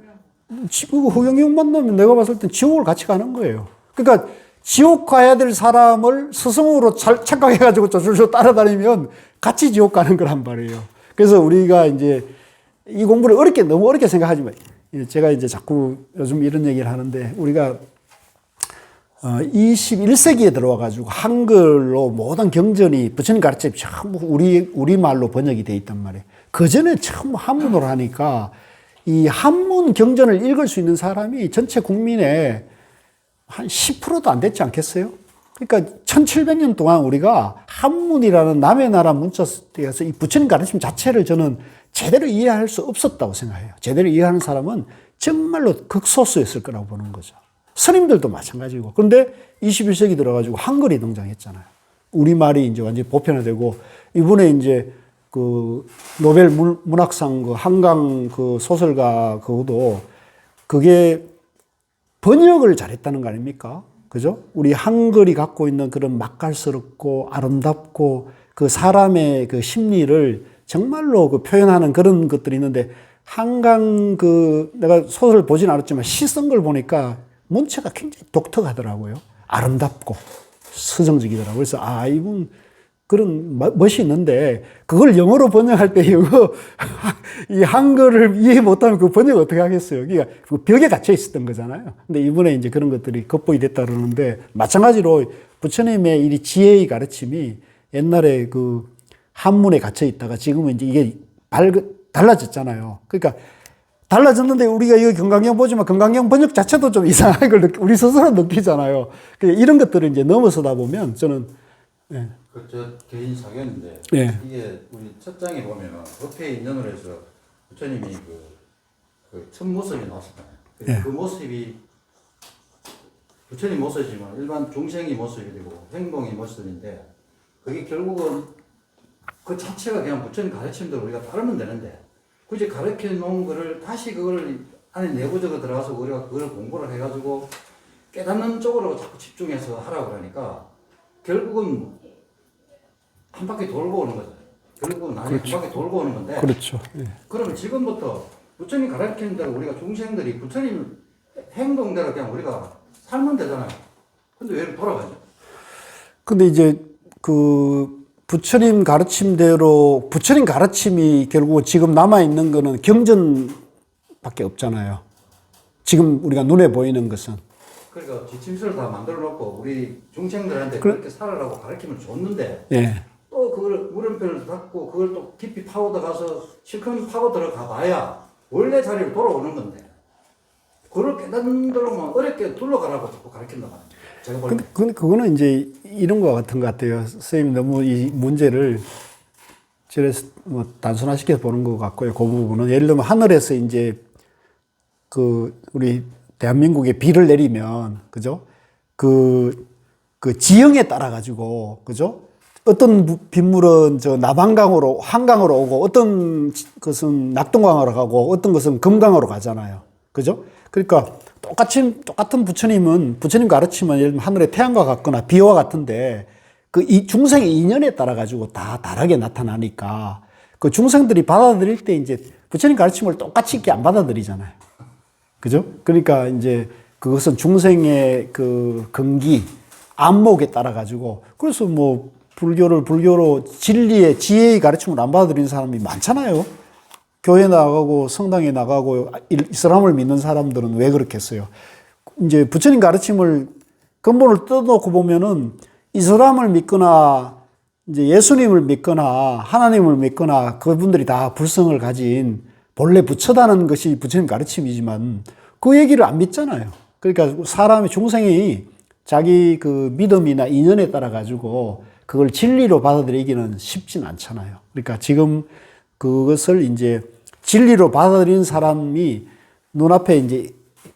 허경영 만나면 내가 봤을 땐 지옥을 같이 가는 거예요. 그러니까 지옥 가야 될 사람을 스승으로 착각해가지고 저절로 따라다니면 같이 지옥 가는 거란 말이에요. 그래서 우리가 이제 이 공부를 너무 어렵게 생각하지 마. 제가 이제 자꾸 요즘 이런 얘기를 하는데 우리가 21세기에 들어와가지고 한글로 모든 경전이 부처님 가르침이 전부 우리말로 번역이 돼 있단 말이에요. 그 전에 전부 한문으로 하니까 이 한문 경전을 읽을 수 있는 사람이 전체 국민의 한 10%도 안 됐지 않겠어요? 그러니까 1700년 동안 우리가 한문이라는 남의 나라 문자에서 이 부처님 가르침 자체를 저는 제대로 이해할 수 없었다고 생각해요. 제대로 이해하는 사람은 정말로 극소수였을 거라고 보는 거죠. 스님들도 마찬가지고. 그런데 21세기 들어가지고 한글이 등장했잖아요. 우리말이 이제 완전히 보편화되고, 이번에 이제 그 노벨 문학상 그 한강 그 소설가 그것도 그게 번역을 잘했다는 거 아닙니까? 그죠? 우리 한글이 갖고 있는 그런 맛깔스럽고 아름답고 그 사람의 그 심리를 정말로 그 표현하는 그런 것들이 있는데, 한강 내가 소설 보진 않았지만 시 쓴 걸 보니까 문체가 굉장히 독특하더라고요. 아름답고 서정적이더라고요. 그래서 이분 그런 멋이 있는데 그걸 영어로 번역할 때 이 한글을 이해 못하면 그 번역 어떻게 하겠어요? 그러니까 그 벽에 갇혀 있었던 거잖아요. 근데 이번에 이제 그런 것들이 극복이 됐다 그러는데, 마찬가지로 부처님의 이 지혜의 가르침이 옛날에 그 한문에 갇혀 있다가 지금은 이제 이게 달라졌잖아요. 그러니까 달라졌는데 우리가 이 건강경 보지만 건강경 번역 자체도 좀 이상한 걸 우리 스스로 느끼잖아요. 이런 것들을 이제 넘어서다 보면 저는 저 개인 사견인데 이게 우리 첫 장에 보면 옆에 인연으로 해서 부처님이 그 첫 모습이 나왔잖아요. 그 모습이 부처님 모습이지만 일반 중생의 모습이 되고 행동의 모습인데, 그게 결국은 그 자체가 그냥 부처님 가르침대로 우리가 따르면 되는데, 굳이 가르쳐 놓은 거를 다시 그걸 안에 내부적으로 들어가서 우리가 그걸 공부를 해가지고 깨닫는 쪽으로 자꾸 집중해서 하라고 그러니까 결국은 한 바퀴 돌고 오는 거죠. 결국은 나중에 한 바퀴 돌고 오는 건데. 그렇죠. 그러면 지금부터 부처님 가르치는 대로 우리가 중생들이 부처님 행동대로 그냥 우리가 살면 되잖아요. 근데 왜 돌아가죠? 근데 이제 그 부처님 가르침대로, 부처님 가르침이 결국 지금 남아있는 거는 경전밖에 없잖아요. 지금 우리가 눈에 보이는 것은. 그러니까 지침서를 다 만들어 놓고 우리 중생들한테 그렇게 살아라고 가르치면 줬는데, 또 그걸 물음표를 닫고 그걸 또 깊이 파고 들어가서 실컷 파고 들어가 봐야 원래 자리로 돌아오는 건데, 그걸 깨닫는 대로만 어렵게 둘러가라고 자꾸 가르친단 말이에요. 제가 볼 때. 근데 그거는 이제 이런 거 같은 것 같아요. 선생님 너무 이 문제를 저래서 뭐 단순화시켜서 보는 것 같고요. 그 부분은 예를 들면 하늘에서 이제 우리 대한민국에 비를 내리면, 그죠? 그 지형에 따라 가지고, 그죠? 어떤 빗물은 남한강으로, 한강으로 오고, 어떤 것은 낙동강으로 가고, 어떤 것은 금강으로 가잖아요. 그죠? 그러니까 똑같은 부처님 가르치면 예를 들면 하늘의 태양과 같거나 비와 같은데, 이 중생의 인연에 따라 가지고 다 다르게 나타나니까, 그 중생들이 받아들일 때 이제 부처님 가르침을 똑같이 이렇게 안 받아들이잖아요. 그죠? 그러니까 이제 그것은 중생의 그 근기, 안목에 따라 가지고, 그래서 뭐 불교로 진리의 지혜의 가르침을 안 받아들이는 사람이 많잖아요. 교회 나가고 성당에 나가고 이슬람을 믿는 사람들은 왜 그렇겠어요? 이제 부처님 가르침을 근본을 뜯어놓고 보면은 이슬람을 믿거나 이제 예수님을 믿거나 하나님을 믿거나 그분들이 다 불성을 가진 본래 부처다는 것이 부처님 가르침이지만 그 얘기를 안 믿잖아요. 그러니까 사람의 중생이 자기 그 믿음이나 인연에 따라 가지고 그걸 진리로 받아들이기는 쉽진 않잖아요. 그러니까 지금 그것을 이제 진리로 받아들인 사람이 눈앞에 이제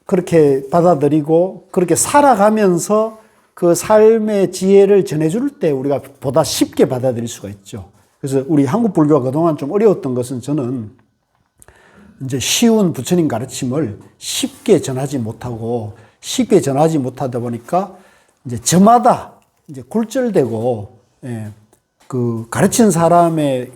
그렇게 받아들이고 그렇게 살아가면서 그 삶의 지혜를 전해줄 때 우리가 보다 쉽게 받아들일 수가 있죠. 그래서 우리 한국 불교가 그동안 좀 어려웠던 것은 저는 이제 쉬운 부처님 가르침을 쉽게 전하지 못하고 쉽게 전하지 못하다 보니까 이제 저마다 이제 굴절되고, 예, 그 가르친 사람의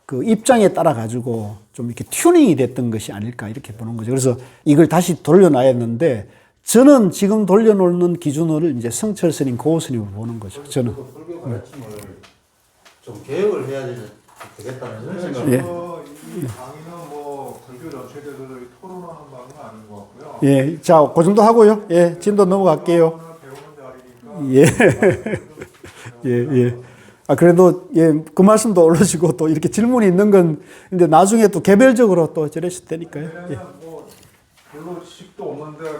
그 입장에 따라 가지고 좀 이렇게 튜닝이 됐던 것이 아닐까 이렇게 보는 거죠. 그래서 이걸 다시 돌려놔야 했는데 저는 지금 돌려놓는 기준을 이제 성철 스님, 고우 스님을 보는 거죠. 저는. 그 불교 가르침을 좀 개혁을 해야 되겠다는 그런 생각을. 예. 이 강의는 뭐 불교 전체에 대해서 토론하는 방은 아닌 것 같고요. 예, 자, 그 정도 하고요. 예, 진도 넘어갈게요. 배우는 자리니까. 예, 예, 예. 아, 그래도, 예, 그 말씀도 올려주고 또 이렇게 질문이 있는 건, 근데 나중에 또 개별적으로 또 저러실 테니까요. 예. 왜냐면 뭐 별로 지식도 없는데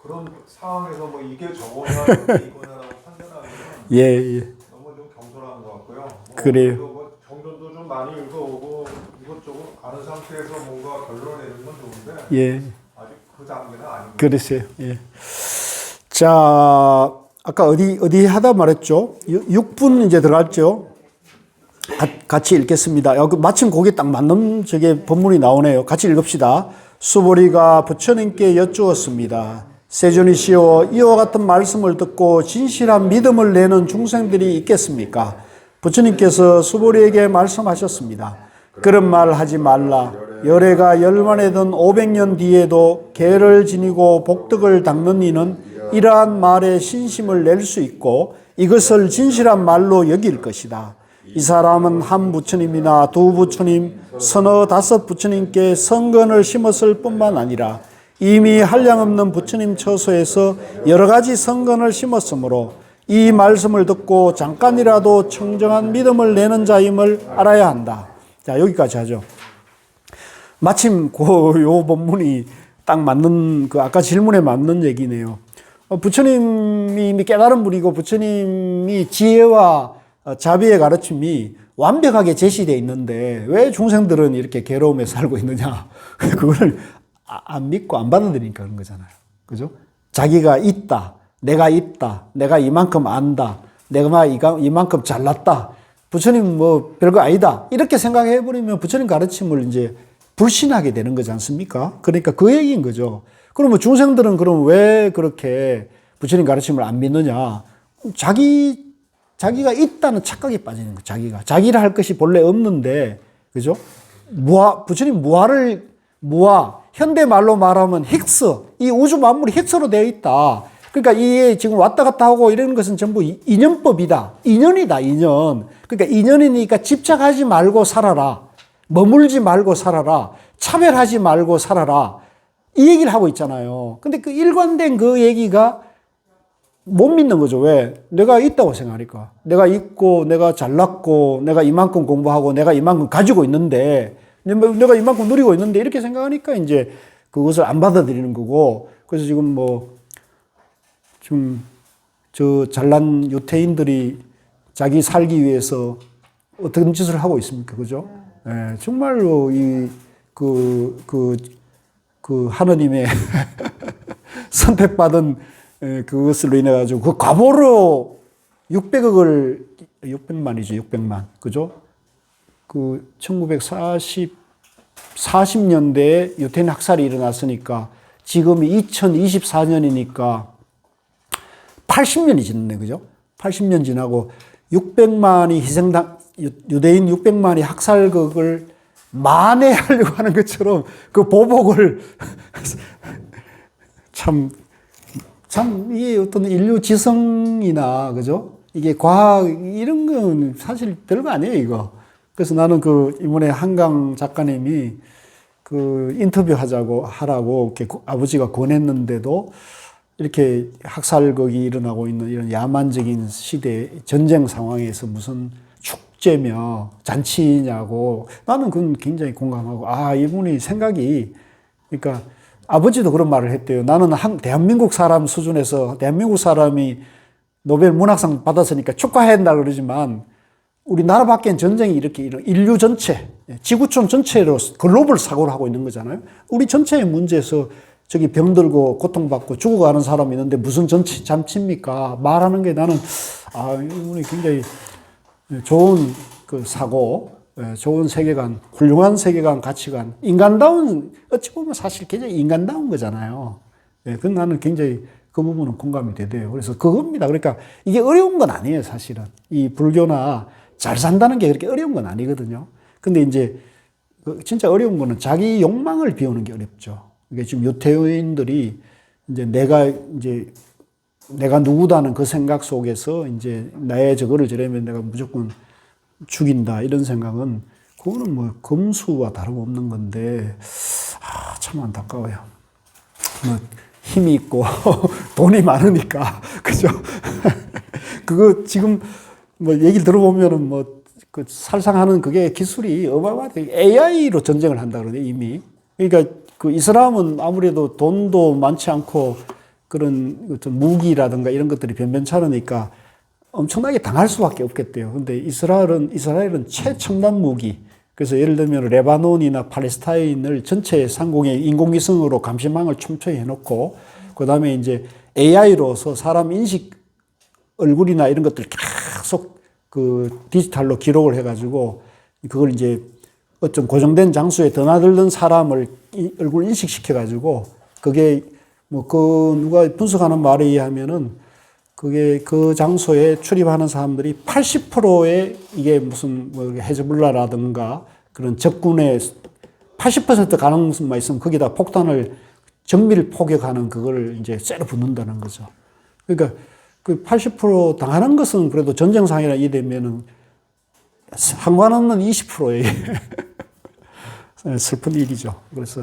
그런 상황에서 뭐 이게 저거냐 이거냐라고 판단하기는 예, 예. 너무 좀 겸손한 것 같고요. 뭐 그래요. 뭐 정전도 좀 많이 읽어오고 이것저것 아는 상태에서 뭔가 결론을 내는 건 좋은데 예. 아직 그 단계는 아닙니다. 그러세요. 예. 자, 아까 어디 하다 말했죠? 6분 이제 들어갔죠? 같이 읽겠습니다. 마침 거기에 딱 맞는 저게 본문이 나오네요. 같이 읽읍시다. 수보리가 부처님께 여쭈었습니다. 세존이시여, 이와 같은 말씀을 듣고 진실한 믿음을 내는 중생들이 있겠습니까? 부처님께서 수보리에게 말씀하셨습니다. 그런 말 하지 말라. 열애가 열만에든 500년 뒤에도 계를 지니고 복덕을 닦는 이는 이러한 말에 신심을 낼 수 있고 이것을 진실한 말로 여길 것이다. 이 사람은 한 부처님이나 두 부처님, 서너 다섯 부처님께 성근을 심었을 뿐만 아니라 이미 한량없는 부처님 처소에서 여러 가지 성근을 심었으므로 이 말씀을 듣고 잠깐이라도 청정한 믿음을 내는 자임을 알아야 한다. 자, 여기까지 하죠. 마침 요 본문이 딱 맞는, 그 아까 질문에 맞는 얘기네요. 부처님이 이미 깨달은 분이고 부처님이 지혜와 자비의 가르침이 완벽하게 제시되어 있는데 왜 중생들은 이렇게 괴로움에 살고 있느냐. 그거를 안 믿고 안 받아들이니까 그런 거잖아요. 그죠? 자기가 있다. 내가 이만큼 안다. 내가 이만큼 잘났다. 부처님 뭐 별거 아니다. 이렇게 생각해버리면 부처님 가르침을 이제 불신하게 되는 거지 않습니까? 그러니까 그 얘기인 거죠. 그러면 중생들은 그럼 왜 그렇게 부처님 가르침을 안 믿느냐? 자기가 있다는 착각에 빠지는 거예요. 자기를 할 것이 본래 없는데, 그죠? 부처님 무아, 현대말로 말하면 헥스, 이 우주 만물이 헥스로 되어 있다. 그러니까 이게 지금 왔다 갔다 하고 이런 것은 전부 인연법이다. 인연이다, 인연. 그러니까 인연이니까 집착하지 말고 살아라. 머물지 말고 살아라. 차별하지 말고 살아라. 이 얘기를 하고 있잖아요. 근데 그 일관된 그 얘기가 못 믿는 거죠. 왜? 내가 있다고 생각하니까. 내가 있고, 내가 잘났고, 내가 이만큼 공부하고, 내가 이만큼 가지고 있는데, 내가 이만큼 누리고 있는데, 이렇게 생각하니까 이제 그것을 안 받아들이는 거고, 그래서 지금 저 잘난 유태인들이 자기 살기 위해서 어떤 짓을 하고 있습니까? 그죠? 예, 정말로 하느님의 선택받은 그것으로 인해 가지고 그 과보로 600만이죠. 600만. 그죠? 그 1940년대에 유태인 학살이 일어났으니까 지금이 2024년이니까 80년이 지났네. 그죠? 80년 지나고 600만이 유대인 600만이 학살극을 만회하려고 하는 것처럼 그 보복을 참 이게 어떤 인류 지성이나, 그죠? 이게 과학, 이런 건 사실 별거 아니에요, 이거. 그래서 나는 이번에 한강 작가님이 인터뷰 하라고 이렇게 아버지가 권했는데도 이렇게 학살극이 일어나고 있는 이런 야만적인 시대, 전쟁 상황에서 무슨 축제며 잔치냐고 나는 그건 굉장히 공감하고 이분이 생각이 그러니까 아버지도 그런 말을 했대요. 나는 대한민국 사람 수준에서 대한민국 사람이 노벨 문학상 받았으니까 축하해야 된다 그러지만 우리나라 밖엔 전쟁이 이렇게 인류 전체, 지구촌 전체로 글로벌 사고를 하고 있는 거잖아요. 우리 전체의 문제에서 저기 병들고 고통받고 죽어가는 사람이 있는데 무슨 잔치입니까? 말하는 게 나는 이분이 굉장히 좋은 그 사고, 좋은 세계관, 훌륭한 세계관, 가치관, 인간다운 어찌 보면 사실 굉장히 인간다운 거잖아요. 그건 나는 굉장히 그 부분은 공감이 되대요. 그래서 그겁니다. 그러니까 이게 어려운 건 아니에요, 사실은. 이 불교나 잘 산다는 게 그렇게 어려운 건 아니거든요. 근데 이제 진짜 어려운 거는 자기 욕망을 비우는 게 어렵죠. 이게 지금 유태인들이 이제 내가 누구다는 그 생각 속에서 이제 나의 저거를 저러면 내가 무조건 죽인다 이런 생각은 그거는 뭐 검수와 다름없는 건데 참 안타까워요. 뭐 힘이 있고 돈이 많으니까 그죠? 그거 지금 뭐 얘기를 들어보면은 뭐 그 살상하는 그게 기술이 어마어마하게 AI로 전쟁을 한다 그러네 이미. 그러니까 그 이슬람은 아무래도 돈도 많지 않고 그런 어떤 무기라든가 이런 것들이 변변찮으니까 엄청나게 당할 수밖에 없겠대요. 근데 이스라엘은 최첨단 무기. 그래서 예를 들면 레바논이나 팔레스타인을 전체 상공에 인공위성으로 감시망을 촘촘히 해놓고 그 다음에 이제 AI로서 사람 인식 얼굴이나 이런 것들 계속 그 디지털로 기록을 해가지고 그걸 이제 어떤 고정된 장소에 드나들던 사람을 얼굴 인식시켜가지고 그게 뭐 그 누가 분석하는 말에 의하면은 그게 그 장소에 출입하는 사람들이 80%의 이게 무슨 뭐 헤즈볼라라든가 그런 적군의 80% 가능성만 있으면 거기다 폭탄을 정밀 포격하는 그걸 이제 쇠로 붙는다는 거죠. 그러니까 그 80% 당하는 것은 그래도 전쟁 상황이라 이되면은 상관없는 20%의 슬픈 일이죠. 그래서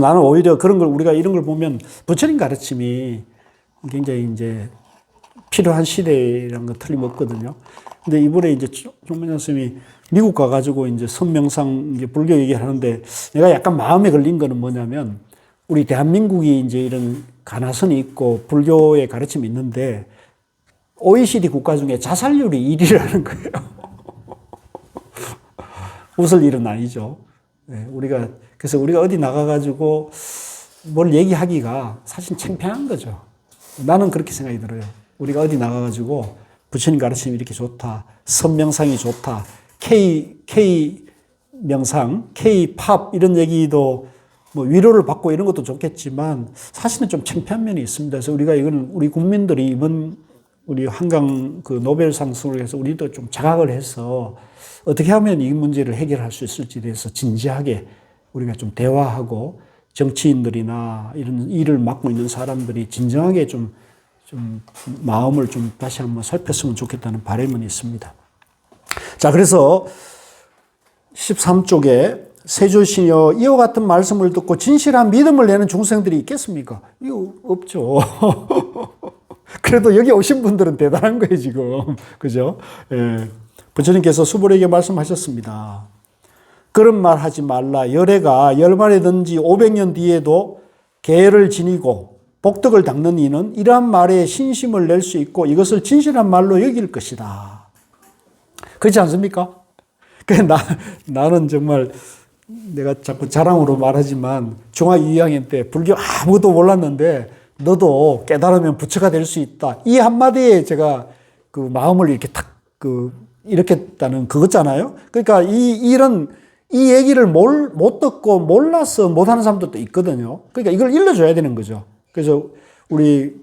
나는 오히려 그런 걸 우리가 이런 걸 보면 부처님 가르침이 굉장히 이제 필요한 시대라는 거 틀림없거든요. 근데 이번에 이제 총무장 스님이 미국 가가지고 이제 선명상 이제 불교 얘기를 하는데 내가 약간 마음에 걸린 거는 뭐냐면 우리 대한민국이 이제 이런 가나선이 있고 불교의 가르침이 있는데 OECD 국가 중에 자살률이 1위라는 거예요. 웃을 일은 아니죠. 그래서 우리가 어디 나가가지고 뭘 얘기하기가 사실 창피한 거죠. 나는 그렇게 생각이 들어요. 우리가 어디 나가가지고 부처님 가르침이 이렇게 좋다, 선명상이 좋다, K 명상, K 팝 이런 얘기도 뭐 위로를 받고 이런 것도 좋겠지만 사실은 좀 창피한 면이 있습니다. 그래서 우리가 이건 우리 국민들이 이번 우리 한강 그 노벨상 수를 해서 우리도 좀 자각을 해서 어떻게 하면 이 문제를 해결할 수 있을지에 대해서 진지하게 우리가 좀 대화하고 정치인들이나 이런 일을 맡고 있는 사람들이 진정하게 좀 마음을 좀 다시 한번 살폈으면 좋겠다는 바람은 있습니다. 자, 그래서 13쪽에 세조신여 이와 같은 말씀을 듣고 진실한 믿음을 내는 중생들이 있겠습니까? 이거 없죠. 그래도 여기 오신 분들은 대단한 거예요, 지금. 그죠? 예. 부처님께서 수보에게 말씀하셨습니다. 그런 말 하지 말라. 열애가 열만이든지 500년 뒤에도 계를 지니고 복덕을 닦는 이는 이러한 말에 신심을 낼 수 있고 이것을 진실한 말로 여길 것이다. 그렇지 않습니까? 나는 정말 내가 자꾸 자랑으로 말하지만 중학교 2학년 때 불교 아무것도 몰랐는데 너도 깨달으면 부처가 될 수 있다. 이 한마디에 제가 그 마음을 이렇게 일으켰다는 그거잖아요. 그러니까 이 얘기를 못 듣고 몰라서 못하는 사람들도 있거든요. 그러니까 이걸 일러줘야 되는 거죠. 그래서 우리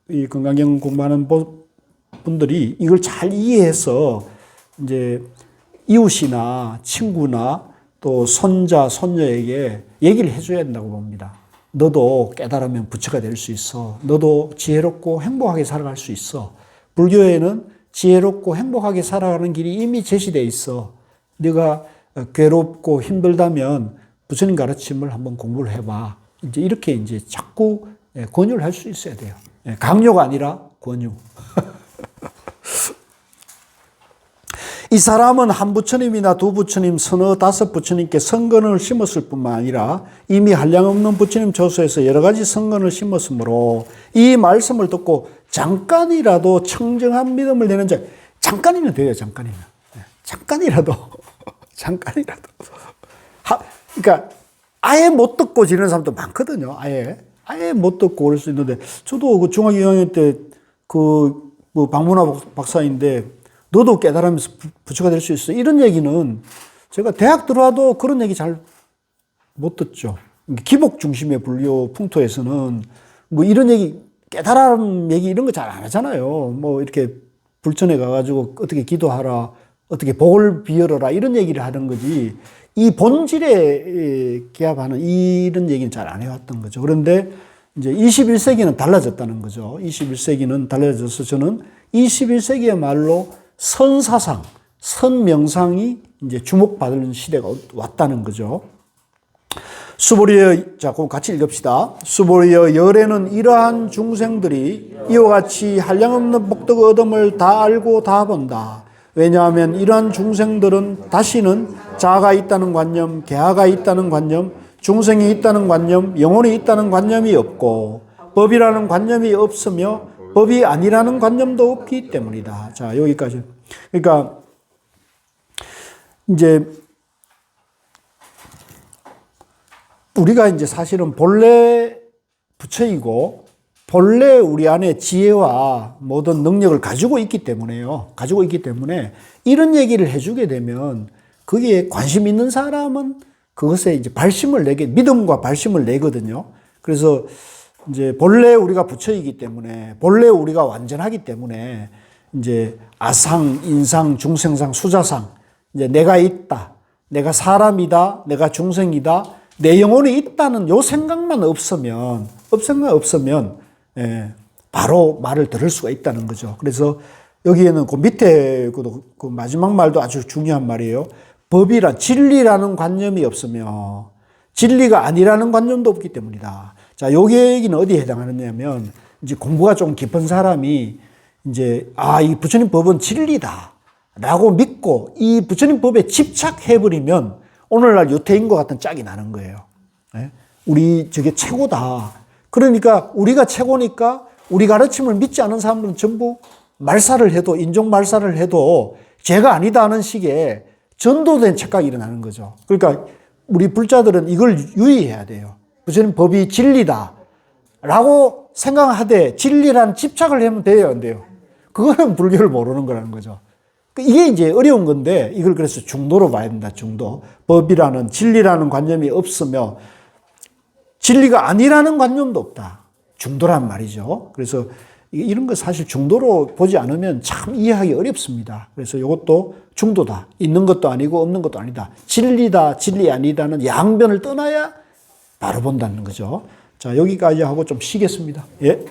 이 건강경 공부하는 분들이 이걸 잘 이해해서 이제 이웃이나 친구나 또 손자, 손녀에게 얘기를 해줘야 된다고 봅니다. 너도 깨달으면 부처가 될 수 있어. 너도 지혜롭고 행복하게 살아갈 수 있어. 불교에는 지혜롭고 행복하게 살아가는 길이 이미 제시되어 있어. 네가 괴롭고 힘들다면 부처님 가르침을 한번 공부를 해봐. 이제 이렇게 이제 자꾸 권유를 할 수 있어야 돼요. 강요가 아니라 권유. 이 사람은 한 부처님이나 두 부처님, 서너 다섯 부처님께 성근을 심었을 뿐만 아니라 이미 한량없는 부처님 조서에서 여러 가지 성근을 심었으므로 이 말씀을 듣고 잠깐이라도 청정한 믿음을 내는 자, 잠깐이면 돼요, 잠깐이면. 잠깐이라도, 잠깐이라도. 그러니까 아예 못 듣고 지내는 사람도 많거든요, 아예 못 듣고 그럴 수 있는데, 저도 그 중학교 2학년 때 뭐 박문화 박사인데, 너도 깨달으면서 부처가 될 수 있어. 이런 얘기는 제가 대학 들어와도 그런 얘기 잘 못 듣죠. 기복 중심의 불교 풍토에서는 뭐 이런 얘기, 깨달음 얘기 이런 거 잘 안 하잖아요. 뭐 이렇게 불천에 가가지고 어떻게 기도하라, 어떻게 복을 비열어라 이런 얘기를 하는 거지. 이 본질에 기합하는 이런 얘기는 잘 안 해왔던 거죠. 그런데 이제 21세기는 달라졌다는 거죠. 21세기는 달라져서 저는 21세기야말로 선사상, 선명상이 이제 주목받는 시대가 왔다는 거죠. 수보리여, 자, 그럼 같이 읽읍시다. 수보리여, 열에는 이러한 중생들이 이와 같이 한량없는 복덕 얻음을 다 알고 다 본다. 왜냐하면 이러한 중생들은 다시는 자아가 있다는 관념, 개아가 있다는 관념, 중생이 있다는 관념, 영혼이 있다는 관념이 없고 법이라는 관념이 없으며 법이 아니라는 관념도 없기 때문이다. 자, 여기까지. 그러니까 이제 우리가 이제 사실은 본래 부처이고 본래 우리 안에 지혜와 모든 능력을 가지고 있기 때문에요. 가지고 있기 때문에 이런 얘기를 해주게 되면 거기에 관심 있는 사람은 그것에 이제 발심을 믿음과 발심을 내거든요. 그래서 이제 본래 우리가 부처이기 때문에, 본래 우리가 완전하기 때문에 이제 아상, 인상, 중생상, 수자상, 이제 내가 있다, 내가 사람이다, 내가 중생이다, 내 영혼이 있다는 요 생각만 없으면 바로 말을 들을 수가 있다는 거죠. 그래서 여기에는 그 밑에 그 마지막 말도 아주 중요한 말이에요. 법이란, 진리라는 관념이 없으며 진리가 아니라는 관념도 없기 때문이다. 자, 요 얘기는 어디에 해당하느냐면 이제 공부가 좀 깊은 사람이 이제 이 부처님 법은 진리다 라고 믿고 이 부처님 법에 집착해버리면 오늘날 유태인과 같은 짝이 나는 거예요. 우리 저게 최고다. 그러니까 우리가 최고니까 우리 가르침을 믿지 않은 사람들은 전부 말살을 해도, 인종 말살을 해도 죄가 아니다 하는 식의 전도된 착각이 일어나는 거죠. 그러니까 우리 불자들은 이걸 유의해야 돼요. 부처님 법이 진리다 라고 생각하되 진리란 집착을 하면 돼요, 안 돼요? 그거는 불교를 모르는 거라는 거죠. 이게 이제 어려운 건데 이걸 그래서 중도로 봐야 된다, 중도. 법이라는, 진리라는 관념이 없으며 진리가 아니라는 관념도 없다. 중도란 말이죠. 그래서 이런 거 사실 중도로 보지 않으면 참 이해하기 어렵습니다. 그래서 이것도 중도다. 있는 것도 아니고 없는 것도 아니다. 진리다, 진리 아니다는 양변을 떠나야 바로 본다는 거죠. 자, 여기까지 하고 좀 쉬겠습니다. 예.